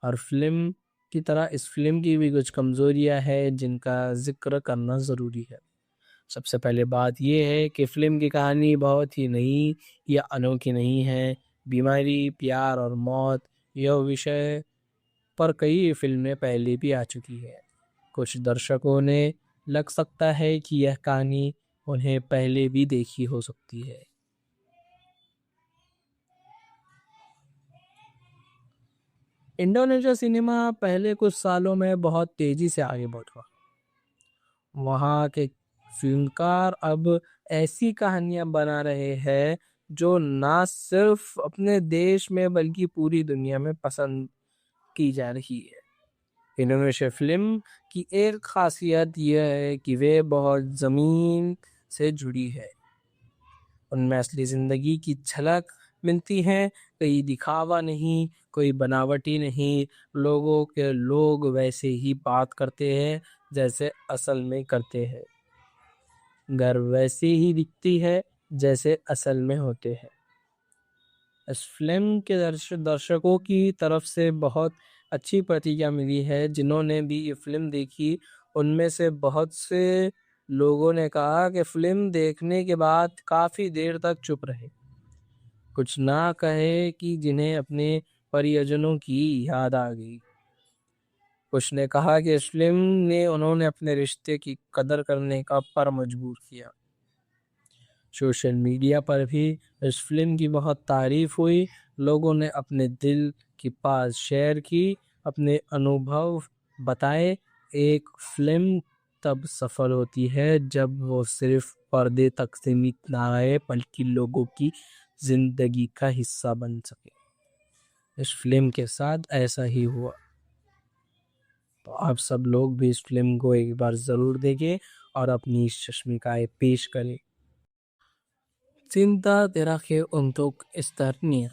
और फिल्म की तरह इस फिल्म की भी कुछ कमजोरियां हैं जिनका जिक्र करना ज़रूरी है। सबसे पहले बात यह है कि फिल्म की कहानी बहुत ही नई या अनोखी नहीं है। बीमारी, प्यार और मौत यह विषय पर कई फिल्में पहले भी आ चुकी है। कुछ दर्शकों ने लग सकता है कि यह कहानी उन्हें पहले भी देखी हो सकती है। इंडोनेशिया सिनेमा पहले कुछ सालों में बहुत तेजी से आगे बढ़ा। वहाँ के फिल्मकार अब ऐसी कहानियां बना रहे हैं जो ना सिर्फ अपने देश में बल्कि पूरी दुनिया में पसंद की जा रही है। इंडोनेशिया फिल्म की एक खासियत यह है कि वे बहुत ज़मीन से जुड़ी है। उनमें असली ज़िंदगी की झलक मिलती है। कोई दिखावा नहीं, कोई बनावटी नहीं। लोगों के लोग वैसे ही बात करते हैं जैसे असल में करते हैं। घर वैसे ही दिखती है जैसे असल में होते हैं। इस फिल्म के दर्शकों की तरफ से बहुत अच्छी प्रतिक्रिया मिली है। जिन्होंने भी ये फिल्म देखी उनमें से बहुत से लोगों ने कहा कि फिल्म देखने के बाद काफ़ी देर तक चुप रहे, कुछ ना कहे कि जिन्हें अपने परिजनों की याद आ गई। कुछ ने कहा कि इस फिल्म ने उन्होंने अपने रिश्ते की कदर करने का पर मजबूर किया। सोशल मीडिया पर भी इस फिल्म की बहुत तारीफ हुई। लोगों ने अपने दिल की बात शेयर की, अपने अनुभव बताए। एक फिल्म तब सफल होती है जब वो सिर्फ पर्दे तक सीमित ना रहे बल्कि लोगों की जिंदगी का हिस्सा बन सके। इस फिल्म के साथ ऐसा ही हुआ। तो आप सब लोग भी इस फिल्म को एक बार ज़रूर देखें और अपनी शश्मिकाएं पेश करें। Cinta Terakhir untuk Esternia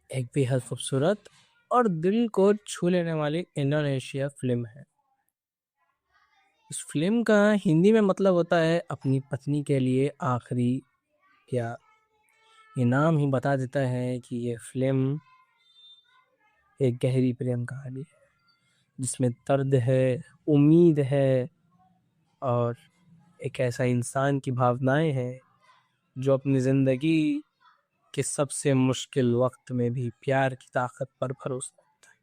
एक बेहद खूबसूरत और दिल को छू लेने वाली इंडोनेशिया फिल्म है। इस फिल्म का हिंदी में मतलब होता है अपनी पत्नी के लिए आखिरी प्यार। ये नाम ही बता देता है कि ये फिल्म एक गहरी प्रेम कहानी है जिसमें दर्द है, उम्मीद है और एक ऐसा इंसान की भावनाएं हैं जो अपनी ज़िंदगी के सबसे मुश्किल वक्त में भी प्यार की ताकत पर भरोसा रखता है।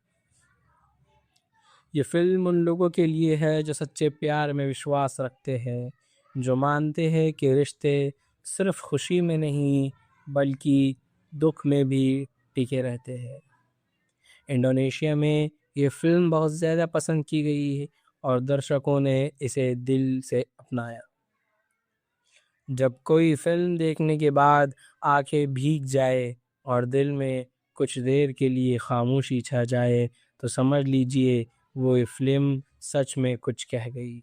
ये फिल्म उन लोगों के लिए है जो सच्चे प्यार में विश्वास रखते हैं, जो मानते हैं कि रिश्ते सिर्फ खुशी में नहीं बल्कि दुख में भी टिके रहते हैं। इंडोनेशिया में ये फिल्म बहुत ज़्यादा पसंद की गई है और दर्शकों ने इसे दिल से अपनाया। जब कोई फिल्म देखने के बाद आंखें भीग जाए और दिल में कुछ देर के लिए खामोशी छा जाए तो समझ लीजिए वो ये फिल्म सच में कुछ कह गई।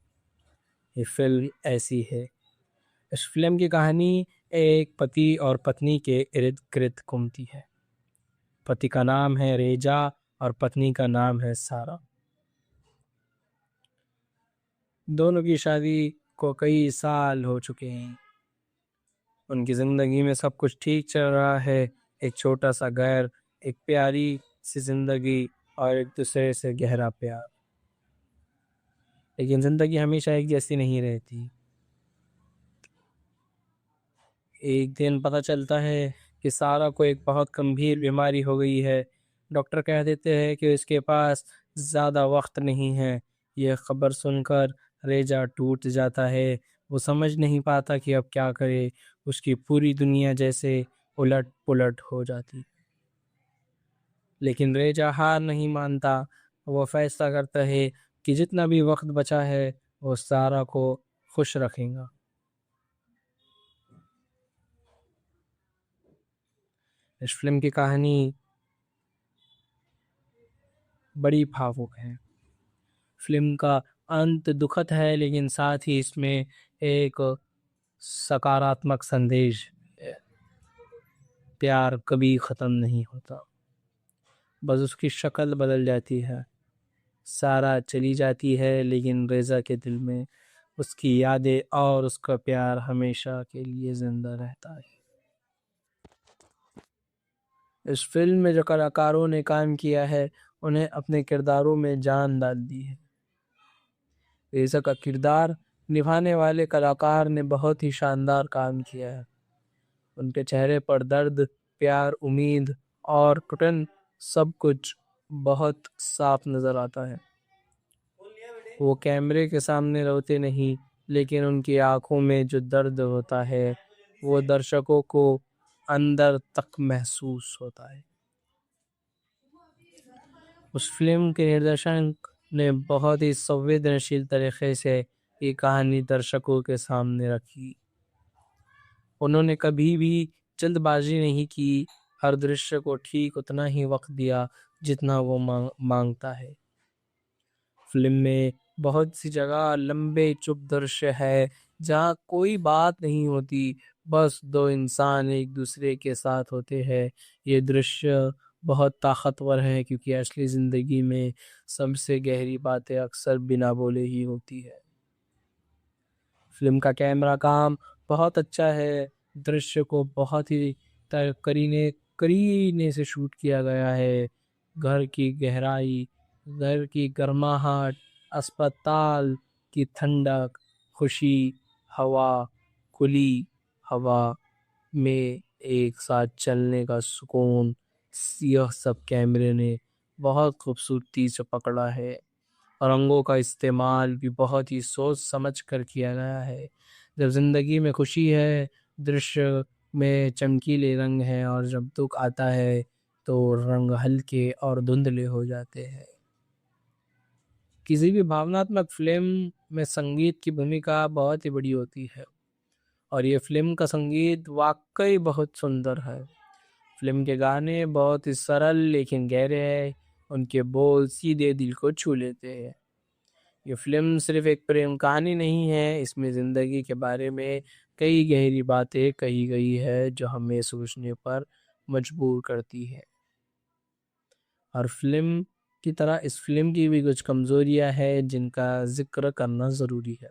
ये फिल्म ऐसी है। इस फिल्म की कहानी एक पति और पत्नी के इर्द गिर्द घूमती है। पति का नाम है रेजा और पत्नी का नाम है सारा। दोनों की शादी को कई साल हो चुके हैं। उनकी ज़िंदगी में सब कुछ ठीक चल रहा है। एक छोटा सा घर, एक प्यारी सी ज़िंदगी और एक दूसरे से गहरा प्यार। लेकिन ज़िंदगी हमेशा एक जैसी नहीं रहती। एक दिन पता चलता है कि सारा को एक बहुत गंभीर बीमारी हो गई है। डॉक्टर कह देते हैं कि इसके पास ज़्यादा वक्त नहीं है। यह खबर सुनकर रेजा टूट जाता है। वो समझ नहीं पाता कि अब क्या करे। उसकी पूरी दुनिया जैसे उलट पुलट हो जाती। लेकिन रेजा हार नहीं मानता। वो फैसला करता है कि जितना भी वक्त बचा है वो सारा को खुश रखेगा। इस फिल्म की कहानी बड़ी भावुक है। फिल्म का अंत दुखद है, लेकिन साथ ही इसमें एक सकारात्मक संदेश है। प्यार कभी ख़त्म नहीं होता, बस उसकी शक्ल बदल जाती है। सारा चली जाती है, लेकिन रेज़ा के दिल में उसकी यादें और उसका प्यार हमेशा के लिए ज़िंदा रहता है। इस फिल्म में जो कलाकारों ने काम किया है, उन्हें अपने किरदारों में जान डाल दी है। रेज़ा का किरदार निभाने वाले कलाकार ने बहुत ही शानदार काम किया है। उनके चेहरे पर दर्द, प्यार, उम्मीद और घुटन सब कुछ बहुत साफ नज़र आता है। वो कैमरे के सामने रोते नहीं, लेकिन उनकी आंखों में जो दर्द होता है वो दर्शकों को अंदर तक महसूस होता है। उस फिल्म के निर्देशक ने बहुत ही संवेदनशील तरीके से ये कहानी दर्शकों के सामने रखी। उन्होंने कभी भी जल्दबाजी नहीं की, हर दृश्य को ठीक उतना ही वक्त दिया जितना वो मांगता है। फिल्म में बहुत सी जगह लंबे चुप दृश्य है जहाँ कोई बात नहीं होती, बस दो इंसान एक दूसरे के साथ होते हैं। ये दृश्य बहुत ताकतवर है, क्योंकि असली ज़िंदगी में सबसे गहरी बातें अक्सर बिना बोले ही होती है। फिल्म का कैमरा काम बहुत अच्छा है, दृश्य को बहुत ही करीने करीने से शूट किया गया है। घर की गहराई, घर की गर्माहट, अस्पताल की ठंडक, खुशी, हवा, खुली हवा में एक साथ चलने का सुकून, यह सब कैमरे ने बहुत खूबसूरती से पकड़ा है। रंगों का इस्तेमाल भी बहुत ही सोच समझ कर किया गया है। जब ज़िंदगी में खुशी है, दृश्य में चमकीले रंग हैं, और जब दुख आता है तो रंग हल्के और धुंधले हो जाते हैं। किसी भी भावनात्मक फिल्म में संगीत की भूमिका बहुत ही बड़ी होती है, और ये फिल्म का संगीत वाकई बहुत सुंदर है। फिल्म के गाने बहुत ही सरल लेकिन गहरे हैं, उनके बोल सीधे दिल को छू लेते हैं। ये फिल्म सिर्फ एक प्रेम कहानी नहीं है, इसमें ज़िंदगी के बारे में कई गहरी बातें कही गई है जो हमें सोचने पर मजबूर करती है। और फिल्म की तरह इस फिल्म की भी कुछ कमज़ोरियां हैं जिनका जिक्र करना ज़रूरी है।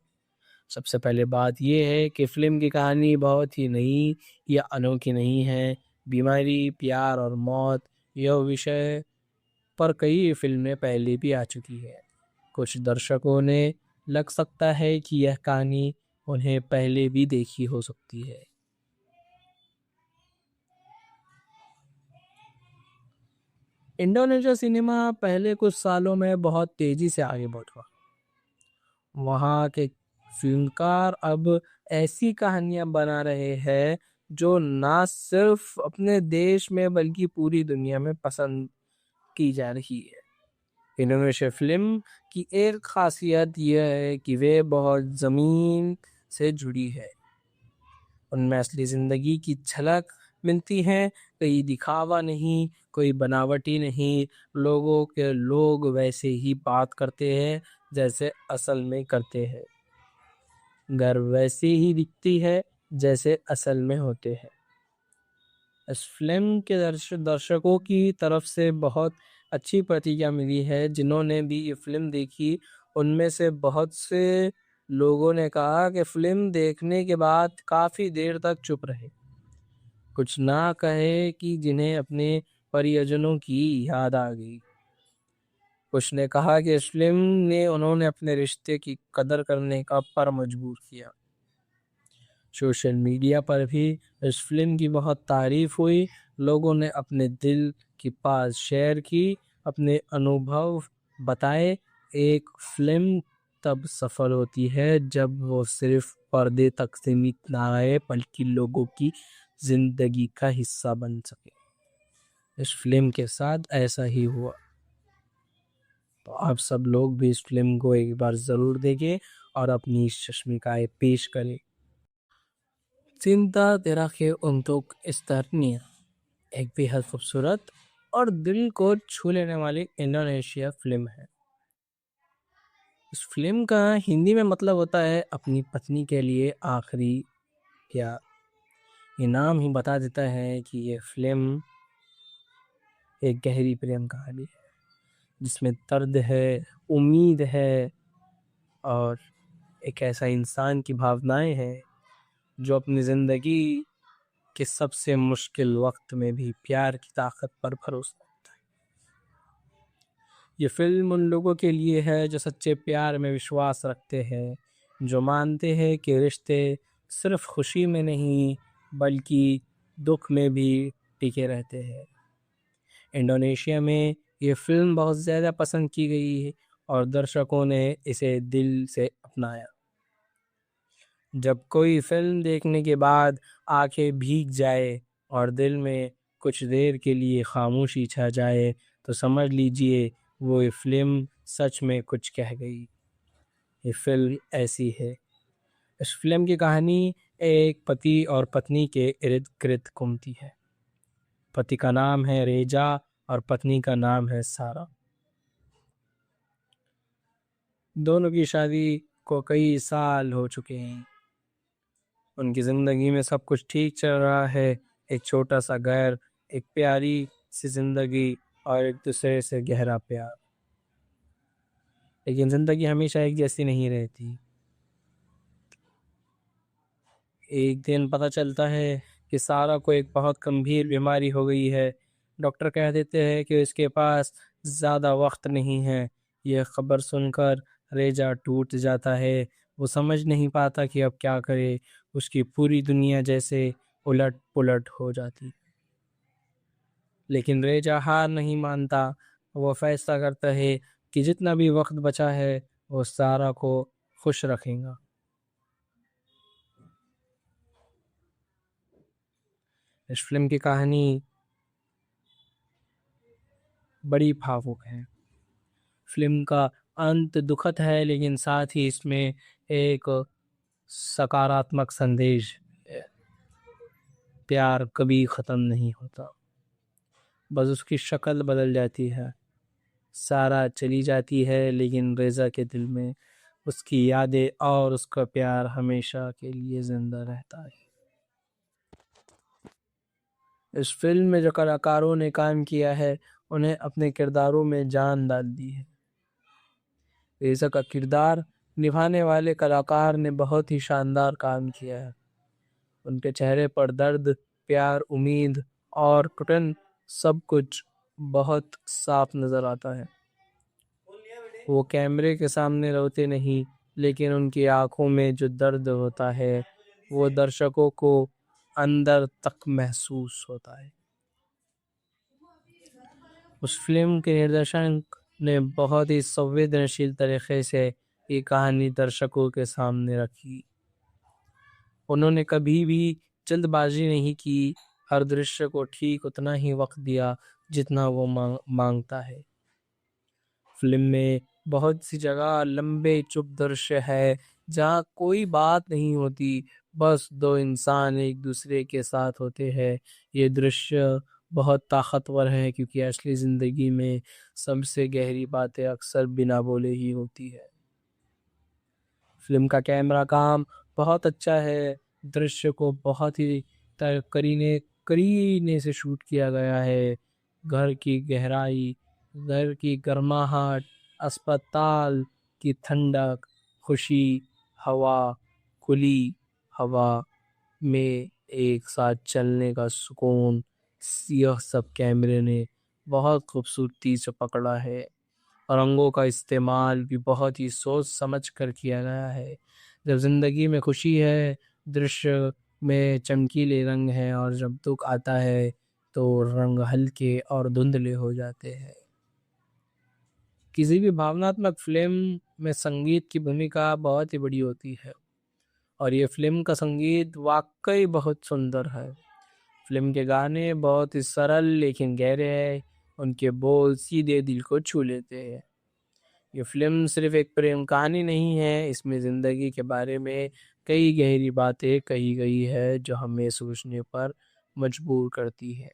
सबसे पहले बात यह है कि फिल्म की कहानी बहुत ही नई या अनोखी नहीं है। बीमारी, प्यार और मौत, यह विषय पर कई फिल्में पहले भी आ चुकी है। कुछ दर्शकों ने लग सकता है कि यह कहानी उन्हें पहले भी देखी हो सकती है। इंडोनेशिया सिनेमा पहले कुछ सालों में बहुत तेजी से आगे बढ़ा। वहाँ के फिल्मकार अब ऐसी कहानियां बना रहे हैं जो ना सिर्फ अपने देश में बल्कि पूरी दुनिया में पसंद की जा रही है। इंडोनेशिया फिल्म की एक खासियत यह है कि वे बहुत ज़मीन से जुड़ी है। उनमें असली ज़िंदगी की झलक मिलती है, कोई दिखावा नहीं, कोई बनावटी नहीं। लोगों के लोग वैसे ही बात करते हैं जैसे असल में करते हैं। घर वैसे ही दिखती है जैसे असल में होते हैं। इस फिल्म के दर्शकों की तरफ से बहुत अच्छी प्रतिक्रिया मिली है। जिन्होंने भी ये फिल्म देखी, उनमें से बहुत से लोगों ने कहा कि फिल्म देखने के बाद काफ़ी देर तक चुप रहे, कुछ ना कहे कि जिन्हें अपने परिजनों की याद आ गई। कुछ ने कहा कि इस फिल्म ने उन्होंने अपने रिश्ते की कदर करने का पर मजबूर किया। सोशल मीडिया पर भी इस फिल्म की बहुत तारीफ हुई। लोगों ने अपने दिल की बात शेयर की, अपने अनुभव बताए। एक फिल्म तब सफल होती है जब वो सिर्फ पर्दे तक सीमित ना रहे, बल्कि लोगों की जिंदगी का हिस्सा बन सके। इस फिल्म के साथ ऐसा ही हुआ। तो आप सब लोग भी इस फिल्म को एक बार ज़रूर देखें और अपनी शश्मिकाएं पेश करें। Cinta Terakhir untuk Estonia एक बेहद खूबसूरत और दिल को छू लेने वाली इंडोनेशिया फिल्म है। इस फिल्म का हिंदी में मतलब होता है अपनी पत्नी के लिए आखिरी प्यार। ये नाम ही बता देता है कि ये फिल्म एक गहरी प्रेम कहानी है जिसमें दर्द है, उम्मीद है और एक ऐसा इंसान की भावनाएं हैं जो अपनी जिंदगी के सबसे मुश्किल वक्त में भी प्यार की ताकत पर भरोसा रखता है। ये फिल्म उन लोगों के लिए है जो सच्चे प्यार में विश्वास रखते हैं, जो मानते हैं कि रिश्ते सिर्फ खुशी में नहीं बल्कि दुख में भी टिके रहते हैं। इंडोनेशिया में ये फिल्म बहुत ज़्यादा पसंद की गई है और दर्शकों ने इसे दिल से अपनाया। जब कोई फिल्म देखने के बाद आंखें भीग जाए और दिल में कुछ देर के लिए खामोशी छा जाए तो समझ लीजिए वो ये फिल्म सच में कुछ कह गई। ये फिल्म ऐसी है। इस फिल्म की कहानी एक पति और पत्नी के इर्द गिर्द घूमती है। पति का नाम है रेजा और पत्नी का नाम है सारा। दोनों की शादी को कई साल हो चुके हैं। उनकी ज़िंदगी में सब कुछ ठीक चल रहा है, एक छोटा सा घर, एक प्यारी सी ज़िंदगी और एक दूसरे से गहरा प्यार। लेकिन ज़िंदगी हमेशा एक जैसी नहीं रहती। एक दिन पता चलता है कि सारा को एक बहुत गंभीर बीमारी हो गई है। डॉक्टर कह देते हैं कि उसके पास ज़्यादा वक्त नहीं है। यह खबर सुनकर रेजा टूट जाता है। वो समझ नहीं पाता कि अब क्या करे। उसकी पूरी दुनिया जैसे उलट पुलट हो जाती। लेकिन रेजा हार नहीं मानता। वो फैसला करता है कि जितना भी वक्त बचा है वो सारा को खुश रखेगा। इस फिल्म की कहानी बड़ी भावुक है। फिल्म का अंत दुखद है लेकिन साथ ही इसमें एक सकारात्मक संदेश है। प्यार कभी ख़त्म नहीं होता, बस उसकी शक्ल बदल जाती है। सारा चली जाती है लेकिन रेज़ा के दिल में उसकी यादें और उसका प्यार हमेशा के लिए ज़िंदा रहता है। इस फिल्म में जो कलाकारों ने काम किया है उन्हें अपने किरदारों में जान डाल दी है। रेज़ा का किरदार निभाने वाले कलाकार ने बहुत ही शानदार काम किया है। उनके चेहरे पर दर्द, प्यार, उम्मीद और घुटन सब कुछ बहुत साफ नज़र आता है। वो कैमरे के सामने रोते नहीं लेकिन उनकी आंखों में जो दर्द होता है वो दर्शकों को अंदर तक महसूस होता है। उस फिल्म के निर्देशक ने बहुत ही संवेदनशील तरीके से ये कहानी दर्शकों के सामने रखी। उन्होंने कभी भी जल्दबाजी नहीं की, हर दृश्य को ठीक उतना ही वक्त दिया जितना वो मांगता है। फिल्म में बहुत सी जगह लंबे चुप दृश्य है जहाँ कोई बात नहीं होती, बस दो इंसान एक दूसरे के साथ होते हैं। ये दृश्य बहुत ताकतवर है क्योंकि असली ज़िंदगी में सबसे गहरी बातें अक्सर बिना बोले ही होती है। फिल्म का कैमरा काम बहुत अच्छा है। दृश्य को बहुत ही करीने करीने से शूट किया गया है। घर की गहराई, घर की गर्माहट, अस्पताल की ठंडक, खुशी, हवा, खुली हवा में एक साथ चलने का सुकून, यह सब कैमरे ने बहुत खूबसूरती से पकड़ा है। रंगों का इस्तेमाल भी बहुत ही सोच समझ कर किया गया है। जब ज़िंदगी में खुशी है, दृश्य में चमकीले रंग हैं और जब दुख आता है तो रंग हल्के और धुंधले हो जाते हैं। किसी भी भावनात्मक फिल्म में संगीत की भूमिका बहुत ही बड़ी होती है और ये फिल्म का संगीत वाकई बहुत सुंदर है। फिल्म के गाने बहुत ही सरल लेकिन गहरे हैं। उनके बोल सीधे दिल को छू लेते हैं। ये फिल्म सिर्फ एक प्रेम कहानी नहीं है, इसमें ज़िंदगी के बारे में कई गहरी बातें कही गई है जो हमें सोचने पर मजबूर करती है।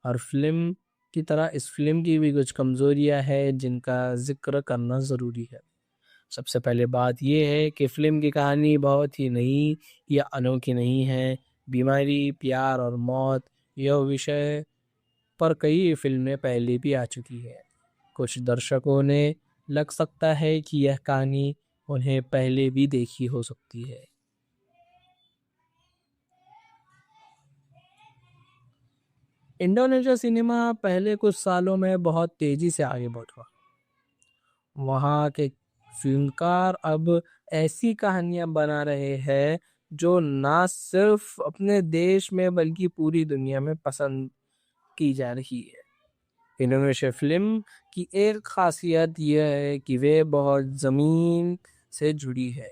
और फिल्म की तरह इस फिल्म की भी कुछ कमज़ोरियां हैं जिनका जिक्र करना ज़रूरी है। सबसे पहले बात यह है कि फिल्म की कहानी बहुत ही नई या अनोखी नहीं है। बीमारी, प्यार और मौत यह विषय पर कई फिल्में पहले भी आ चुकी है। कुछ दर्शकों ने लग सकता है कि यह कहानी उन्हें पहले भी देखी हो सकती है। इंडोनेशिया सिनेमा पहले कुछ सालों में बहुत तेजी से आगे बढ़ा। वहाँ के फिल्मकार अब ऐसी कहानियां बना रहे हैं जो ना सिर्फ अपने देश में बल्कि पूरी दुनिया में पसंद की जा रही है। इंडोनेशिया फिल्म की एक खासियत यह है कि वे बहुत ज़मीन से जुड़ी है।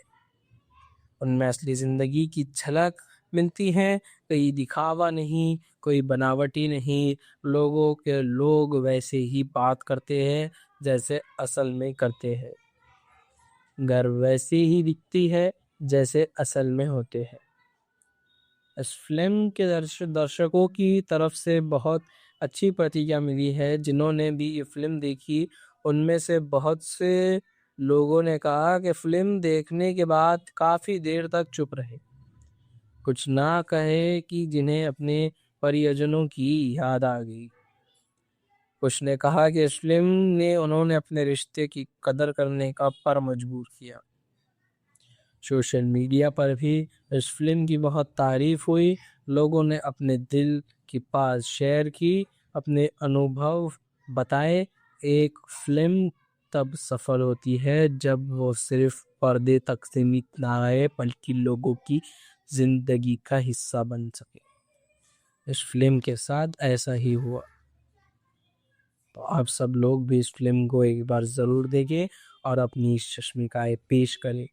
उनमें असली ज़िंदगी की झलक मिलती है, कोई दिखावा नहीं, कोई बनावटी नहीं। लोगों के लोग वैसे ही बात करते हैं जैसे असल में करते हैं। घर वैसी ही दिखती है जैसे असल में होते हैं। इस फिल्म के दर्शकों की तरफ से बहुत अच्छी प्रतिक्रिया मिली है। जिन्होंने भी ये फिल्म देखी उनमें से बहुत से लोगों ने कहा कि फिल्म देखने के बाद काफ़ी देर तक चुप रहे, कुछ ना कहे कि जिन्हें अपने परिजनों की याद आ गई। कुछ ने कहा कि इस फिल्म ने उन्होंने अपने रिश्ते की कदर करने का पर मजबूर किया। सोशल मीडिया पर भी इस फिल्म की बहुत तारीफ हुई। लोगों ने अपने दिल की बात शेयर की, अपने अनुभव बताए। एक फिल्म तब सफल होती है जब वो सिर्फ पर्दे तक सीमित ना रहे बल्कि लोगों की जिंदगी का हिस्सा बन सके। इस फिल्म के साथ ऐसा ही हुआ। तो आप सब लोग भी इस फिल्म को एक बार ज़रूर देखें और अपनी शश्मिकाएं पेश करें।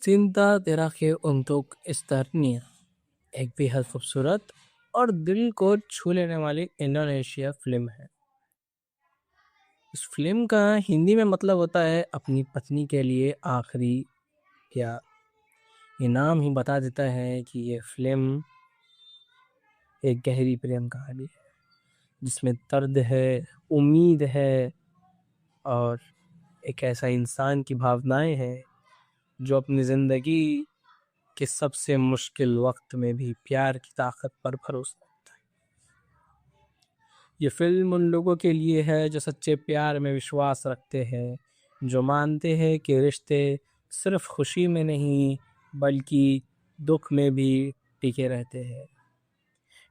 Cinta Terakhir untuk Estonia एक बेहद खूबसूरत और दिल को छू लेने वाली इंडोनेशिया फिल्म है। इस फिल्म का हिंदी में मतलब होता है अपनी पत्नी के लिए आखिरी प्यार। ये नाम ही बता देता है कि ये फिल्म एक गहरी प्रेम कहानी है जिसमें दर्द है, उम्मीद है और एक ऐसा इंसान की भावनाएं हैं जो अपनी ज़िंदगी के सबसे मुश्किल वक्त में भी प्यार की ताकत पर भरोसा रखता है। ये फिल्म उन लोगों के लिए है जो सच्चे प्यार में विश्वास रखते हैं, जो मानते हैं कि रिश्ते सिर्फ खुशी में नहीं बल्कि दुख में भी टिके रहते हैं।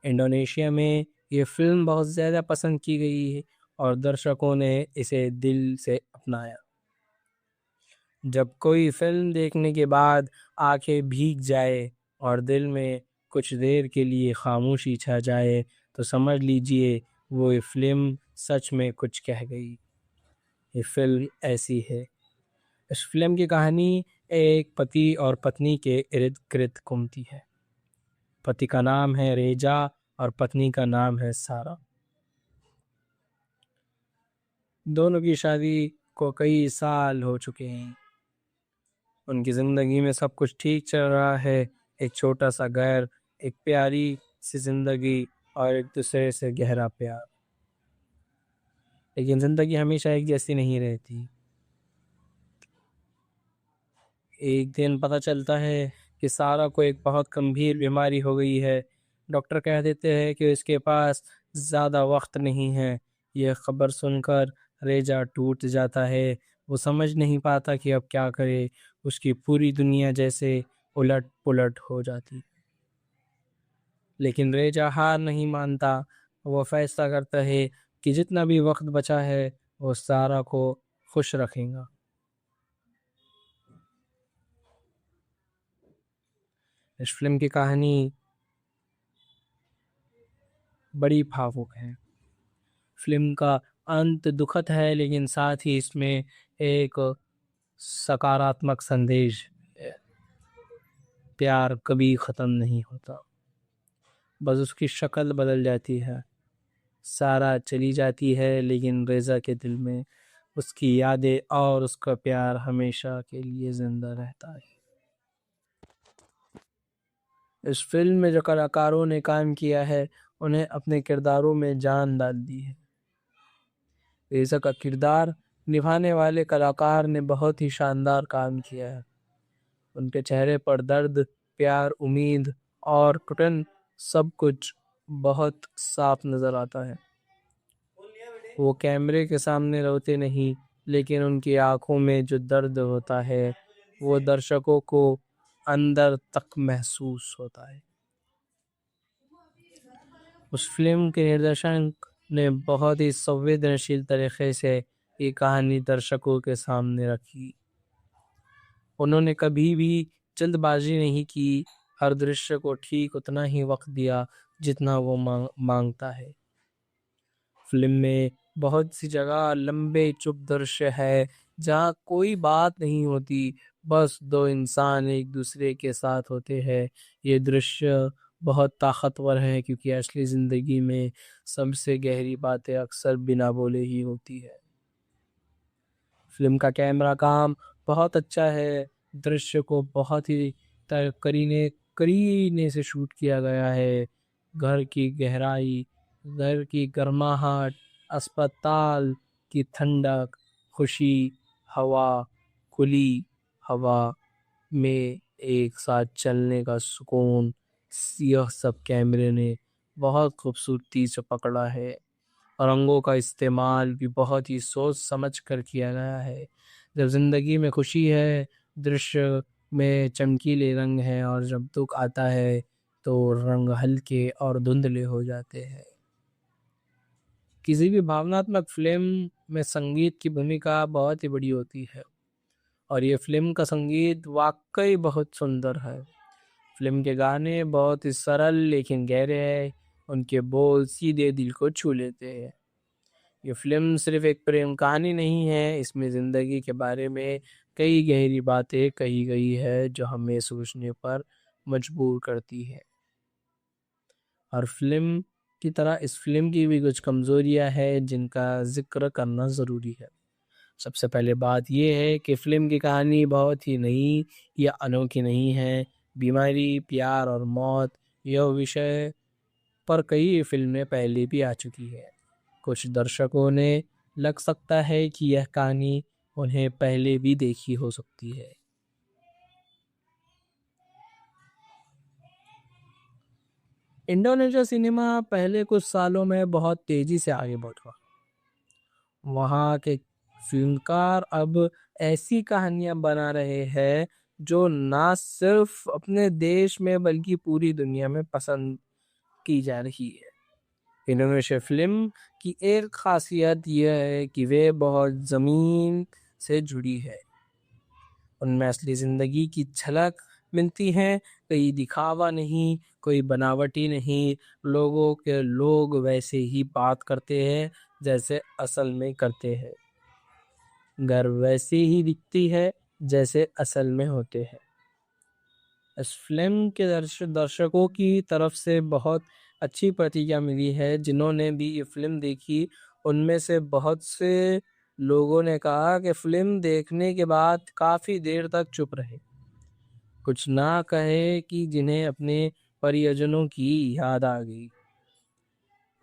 इंडोनेशिया में ये फिल्म बहुत ज़्यादा पसंद की गई है और दर्शकों ने इसे दिल से अपनाया। जब कोई फिल्म देखने के बाद आंखें भीग जाए और दिल में कुछ देर के लिए खामोशी छा जाए तो समझ लीजिए वो ये फिल्म सच में कुछ कह गई। ये फिल्म ऐसी है। इस फिल्म की कहानी एक पति और पत्नी के इर्द गिर्द घूमती है। पति का नाम है रेजा और पत्नी का नाम है सारा। दोनों की शादी को कई साल हो चुके हैं। उनकी ज़िंदगी में सब कुछ ठीक चल रहा है, एक छोटा सा घर, एक प्यारी सी ज़िंदगी और एक दूसरे से गहरा प्यार। लेकिन ज़िंदगी हमेशा एक जैसी नहीं रहती। एक दिन पता चलता है कि सारा को एक बहुत गंभीर बीमारी हो गई है। डॉक्टर कह देते हैं कि उसके पास ज़्यादा वक्त नहीं है। यह खबर सुनकर रेजा टूट जाता है। वो समझ नहीं पाता कि अब क्या करे। उसकी पूरी दुनिया जैसे उलट पुलट हो जाती। लेकिन रेजा हार नहीं मानता। वो फैसला करता है कि जितना भी वक्त बचा है वो सारा को खुश रखेगा। इस फिल्म की कहानी बड़ी भावुक है। फिल्म का अंत दुखद है लेकिन साथ ही इसमें एक सकारात्मक संदेश है। प्यार कभी ख़त्म नहीं होता, बस उसकी शक्ल बदल जाती है। सारा चली जाती है लेकिन रेज़ा के दिल में उसकी यादें और उसका प्यार हमेशा के लिए ज़िंदा रहता है। इस फिल्म में जो कलाकारों ने काम किया है उन्हें अपने किरदारों में जान डाल दी है। रेजा का किरदार निभाने वाले कलाकार ने बहुत ही शानदार काम किया है। उनके चेहरे पर दर्द, प्यार, उम्मीद और घुटन सब कुछ बहुत साफ नजर आता है। वो कैमरे के सामने रोते नहीं, लेकिन उनकी आंखों में जो दर्द होता है वो दर्शकों को अंदर तक महसूस होता है। उस फिल्म के निर्देशक ने बहुत ही संवेदनशील तरीके से ये कहानी दर्शकों के सामने रखी। उन्होंने कभी भी जल्दबाजी नहीं की, हर दृश्य को ठीक उतना ही वक्त दिया जितना वो मांगता है। फिल्म में बहुत सी जगह लंबे चुप दृश्य है जहाँ कोई बात नहीं होती, बस दो इंसान एक दूसरे के साथ होते हैं। ये दृश्य बहुत ताकतवर है क्योंकि असली जिंदगी में सबसे गहरी बातें अक्सर बिना बोले ही होती है। फिल्म का कैमरा काम बहुत अच्छा है। दृश्य को बहुत ही करीने करीने से शूट किया गया है। घर की गहराई, घर की गर्माहट, अस्पताल की ठंडक, खुशी, हवा, खुली हवा में एक साथ चलने का सुकून, यह सब कैमरे ने बहुत खूबसूरती से पकड़ा है। रंगों का इस्तेमाल भी बहुत ही सोच समझ कर किया गया है। जब जिंदगी में खुशी है, दृश्य में चमकीले रंग हैं, और जब दुख आता है तो रंग हल्के और धुंधले हो जाते हैं। किसी भी भावनात्मक फिल्म में संगीत की भूमिका बहुत ही बड़ी होती है, और ये फिल्म का संगीत वाकई बहुत सुंदर है। फिल्म के गाने बहुत ही सरल लेकिन गहरे हैं। उनके बोल सीधे दिल को छू लेते हैं। ये फिल्म सिर्फ एक प्रेम कहानी नहीं है, इसमें जिंदगी के बारे में कई गहरी बातें कही गई है जो हमें सोचने पर मजबूर करती है। और फिल्म की तरह इस फिल्म की भी कुछ कमजोरियां हैं जिनका जिक्र करना ज़रूरी है। सबसे पहले बात यह है कि फिल्म की कहानी बहुत ही नई या अनोखी नहीं है। बीमारी, प्यार और मौत, यह विषय पर कई फिल्में पहले भी आ चुकी है। कुछ दर्शकों ने लग सकता है कि यह कहानी उन्हें पहले भी देखी हो सकती है। इंडोनेशिया सिनेमा पहले कुछ सालों में बहुत तेजी से आगे बढ़ा। वहाँ के फिल्मकार अब ऐसी कहानियां बना रहे हैं जो ना सिर्फ अपने देश में बल्कि पूरी दुनिया में पसंद की जा रही है। इंडोनेशिया फिल्म की एक खासियत यह है कि वे बहुत ज़मीन से जुड़ी है। उनमें असली ज़िंदगी की झलक मिलती है, कोई दिखावा नहीं, कोई बनावटी नहीं। लोगों के लोग वैसे ही बात करते हैं जैसे असल में करते हैं। घर वैसे ही दिखती है जैसे असल में होते हैं। इस फिल्म के दर्शकों की तरफ से बहुत अच्छी प्रतिक्रिया मिली है। जिन्होंने भी ये फिल्म देखी, उनमें से बहुत से लोगों ने कहा कि फिल्म देखने के बाद काफ़ी देर तक चुप रहे, कुछ ना कहे कि जिन्हें अपने परिजनों की याद आ गई।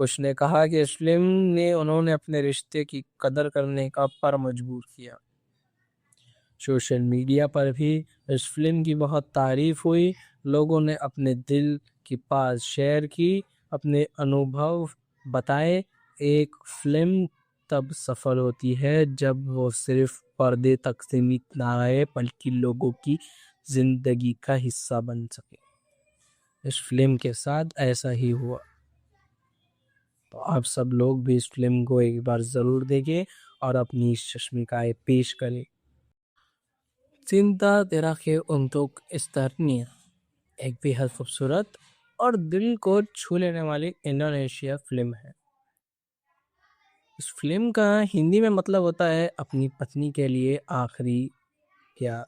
कुछ ने कहा कि इस फिल्म ने उन्होंने अपने रिश्ते की कदर करने का पर मजबूर किया। सोशल मीडिया पर भी इस फिल्म की बहुत तारीफ हुई। लोगों ने अपने दिल की बात शेयर की, अपने अनुभव बताए। एक फिल्म तब सफल होती है जब वो सिर्फ पर्दे तक सीमित ना रहे बल्कि लोगों की जिंदगी का हिस्सा बन सके। इस फिल्म के साथ ऐसा ही हुआ। तो आप सब लोग भी इस फिल्म को एक बार ज़रूर देखें और अपनी चश्मिकाएं पेश करें। Cinta Terakhir untuk Estonia एक बेहद खूबसूरत और दिल को छू लेने वाली इंडोनेशिया फिल्म है। इस फिल्म का हिंदी में मतलब होता है अपनी पत्नी के लिए आखिरी प्यार।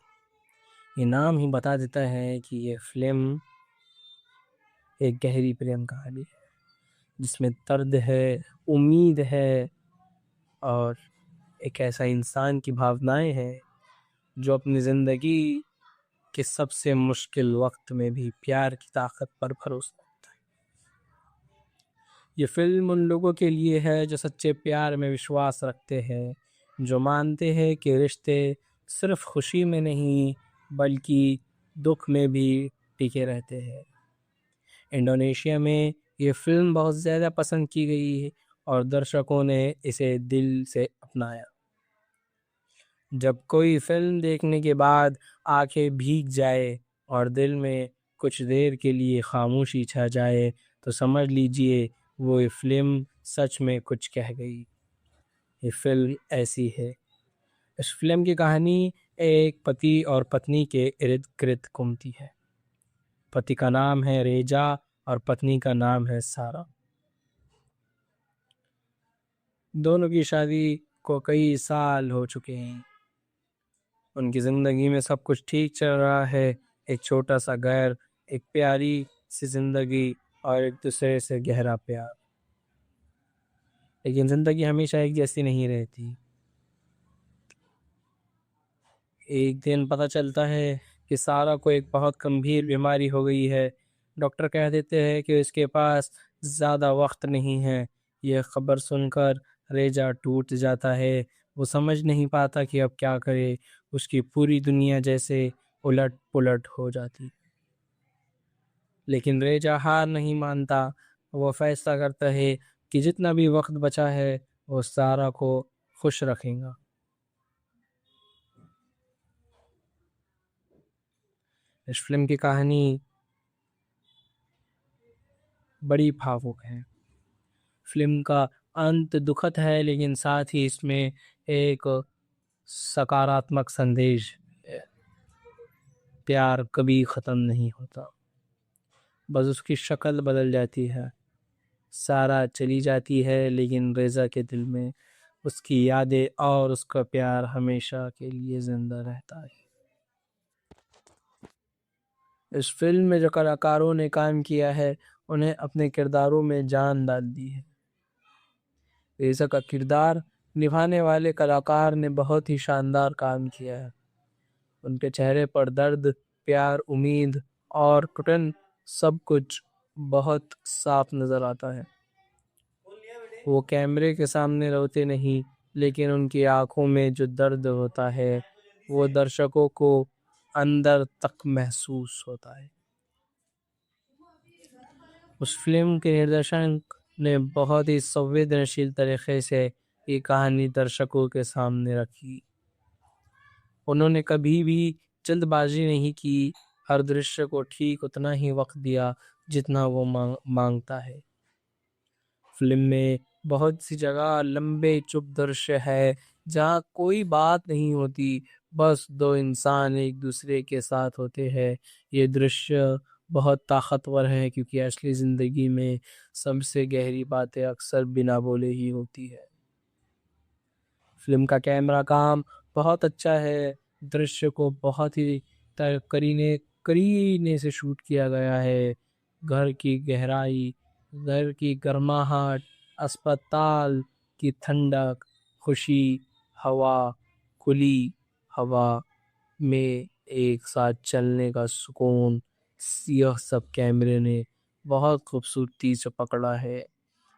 ये नाम ही बता देता है कि ये फिल्म एक गहरी प्रेम कहानी है जिसमें दर्द है, उम्मीद है, और एक ऐसा इंसान की भावनाएं हैं जो अपनी ज़िंदगी के सबसे मुश्किल वक्त में भी प्यार की ताकत पर भरोसा रखता है। ये फिल्म उन लोगों के लिए है जो सच्चे प्यार में विश्वास रखते हैं, जो मानते हैं कि रिश्ते सिर्फ खुशी में नहीं बल्कि दुख में भी टिके रहते हैं। इंडोनेशिया में ये फिल्म बहुत ज़्यादा पसंद की गई है और दर्शकों ने इसे दिल से अपनाया। जब कोई फिल्म देखने के बाद आंखें भीग जाए और दिल में कुछ देर के लिए खामोशी छा जाए तो समझ लीजिए वो ये फिल्म सच में कुछ कह गई। ये फिल्म ऐसी है। इस फिल्म की कहानी एक पति और पत्नी के इर्द गिर्द घूमती है। पति का नाम है रेजा और पत्नी का नाम है सारा। दोनों की शादी को कई साल हो चुके हैं। उनकी ज़िंदगी में सब कुछ ठीक चल रहा है, एक छोटा सा घर, एक प्यारी सी ज़िंदगी और एक दूसरे से गहरा प्यार। लेकिन ज़िंदगी हमेशा एक जैसी नहीं रहती। एक दिन पता चलता है कि सारा को एक बहुत गंभीर बीमारी हो गई है। डॉक्टर कह देते हैं कि उसके पास ज़्यादा वक्त नहीं है। यह खबर सुनकर रेजा टूट जाता है। वो समझ नहीं पाता कि अब क्या करे। उसकी पूरी दुनिया जैसे उलट पुलट हो जाती। लेकिन रेजा हार नहीं मानता। वो फैसला करता है कि जितना भी वक्त बचा है वो सारा को खुश रखेगा। इस फिल्म की कहानी बड़ी भावुक है। फिल्म का अंत दुखद है लेकिन साथ ही इसमें एक सकारात्मक संदेश है। प्यार कभी ख़त्म नहीं होता, बस उसकी शक्ल बदल जाती है। सारा चली जाती है लेकिन रेज़ा के दिल में उसकी यादें और उसका प्यार हमेशा के लिए ज़िंदा रहता है। इस फिल्म में जो कलाकारों ने काम किया है उन्हें अपने किरदारों में जान डाल दी है। रेज़ा का किरदार निभाने वाले कलाकार ने बहुत ही शानदार काम किया है। उनके चेहरे पर दर्द, प्यार, उम्मीद और घुटन सब कुछ बहुत साफ नज़र आता है। वो कैमरे के सामने रोते नहीं लेकिन उनकी आंखों में जो दर्द होता है वो दर्शकों को अंदर तक महसूस होता है। उस फिल्म के निर्देशक ने बहुत ही संवेदनशील तरीके से ये कहानी दर्शकों के सामने रखी। उन्होंने कभी भी जल्दबाजी नहीं की, हर दृश्य को ठीक उतना ही वक्त दिया जितना वो मांगता है। फिल्म में बहुत सी जगह लंबे चुप दृश्य है जहाँ कोई बात नहीं होती, बस दो इंसान एक दूसरे के साथ होते हैं। ये दृश्य बहुत ताकतवर है क्योंकि असली ज़िंदगी में सबसे गहरी बातें अक्सर बिना बोले ही होती है। फिल्म का कैमरा काम बहुत अच्छा है। दृश्य को बहुत ही करीने से शूट किया गया है। घर की गहराई, घर की गर्माहट, अस्पताल की ठंडक, खुशी, हवा, खुली हवा में एक साथ चलने का सुकून, यह सब कैमरे ने बहुत खूबसूरती से पकड़ा है।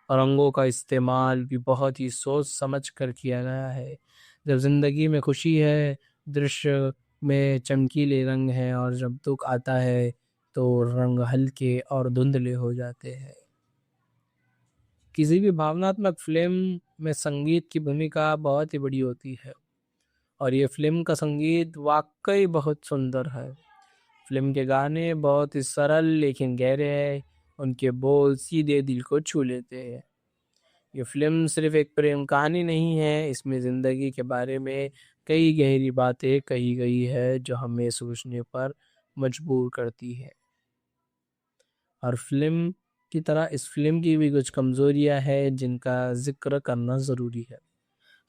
रंगों का इस्तेमाल भी बहुत ही सोच समझ कर किया गया है। जब ज़िंदगी में खुशी है, दृश्य में चमकीले रंग हैं और जब दुख आता है तो रंग हल्के और धुंधले हो जाते हैं। किसी भी भावनात्मक फिल्म में संगीत की भूमिका बहुत ही बड़ी होती है और ये फिल्म का संगीत वाकई बहुत सुंदर है। फिल्म के गाने बहुत ही सरल लेकिन गहरे हैं। उनके बोल सीधे दिल को छू लेते हैं। ये फिल्म सिर्फ एक प्रेम कहानी नहीं है, इसमें ज़िंदगी के बारे में कई गहरी बातें कही गई है जो हमें सोचने पर मजबूर करती है। और फिल्म की तरह इस फिल्म की भी कुछ कमज़ोरियां हैं जिनका जिक्र करना ज़रूरी है।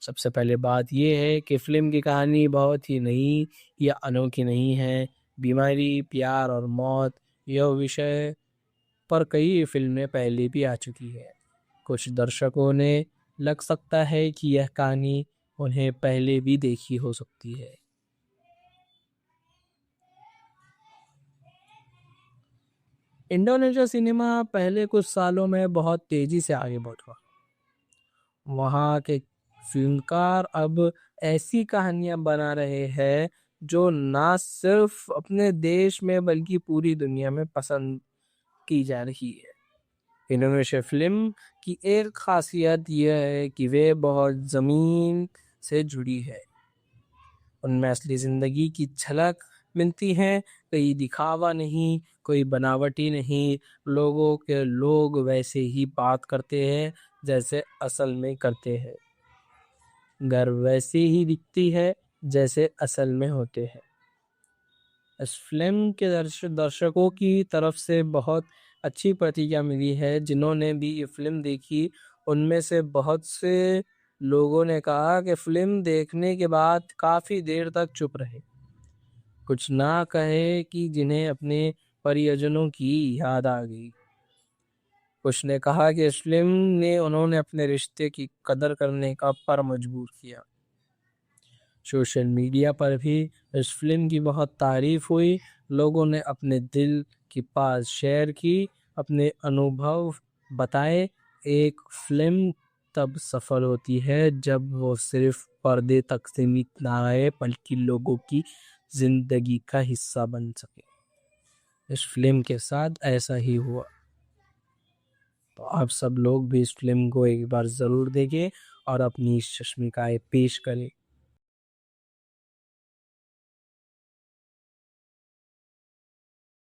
सबसे पहले बात यह है कि फिल्म की कहानी बहुत ही नई या अनोखी नहीं है। बीमारी, प्यार और मौत यह विषय पर कई फिल्में पहले भी आ चुकी है। कुछ दर्शकों ने लग सकता है कि यह कहानी उन्हें पहले भी देखी हो सकती है। इंडोनेशिया सिनेमा पहले कुछ सालों में बहुत तेजी से आगे बढ़ा। वहाँ के फिल्मकार अब ऐसी कहानियां बना रहे हैं जो ना सिर्फ अपने देश में बल्कि पूरी दुनिया में पसंद की जा रही है। इंडोनेशिया फिल्म की एक खासियत यह है कि वे बहुत ज़मीन से जुड़ी है। उनमें असली ज़िंदगी की झलक मिलती है, कोई दिखावा नहीं, कोई बनावटी नहीं। लोगों के लोग वैसे ही बात करते हैं जैसे असल में करते हैं। घर वैसी ही दिखती है जैसे असल में होते हैं। इस फिल्म के दर्शकों की तरफ से बहुत अच्छी प्रतिक्रिया मिली है। जिन्होंने भी ये फिल्म देखी उनमें से बहुत से लोगों ने कहा कि फिल्म देखने के बाद काफ़ी देर तक चुप रहे, कुछ ना कहे कि जिन्हें अपने परिजनों की याद आ गई। कुछ ने कहा कि इस फिल्म ने उन्होंने अपने रिश्ते की कदर करने का पर मजबूर किया। सोशल मीडिया पर भी इस फिल्म की बहुत तारीफ हुई। लोगों ने अपने दिल की बात शेयर की, अपने अनुभव बताए। एक फिल्म तब सफल होती है जब वो सिर्फ पर्दे तक सीमित ना रहे बल्कि लोगों की जिंदगी का हिस्सा बन सके। इस फिल्म के साथ ऐसा ही हुआ। तो आप सब लोग भी इस फिल्म को एक बार ज़रूर देखें और अपनी शर्मिकाएं पेश करें।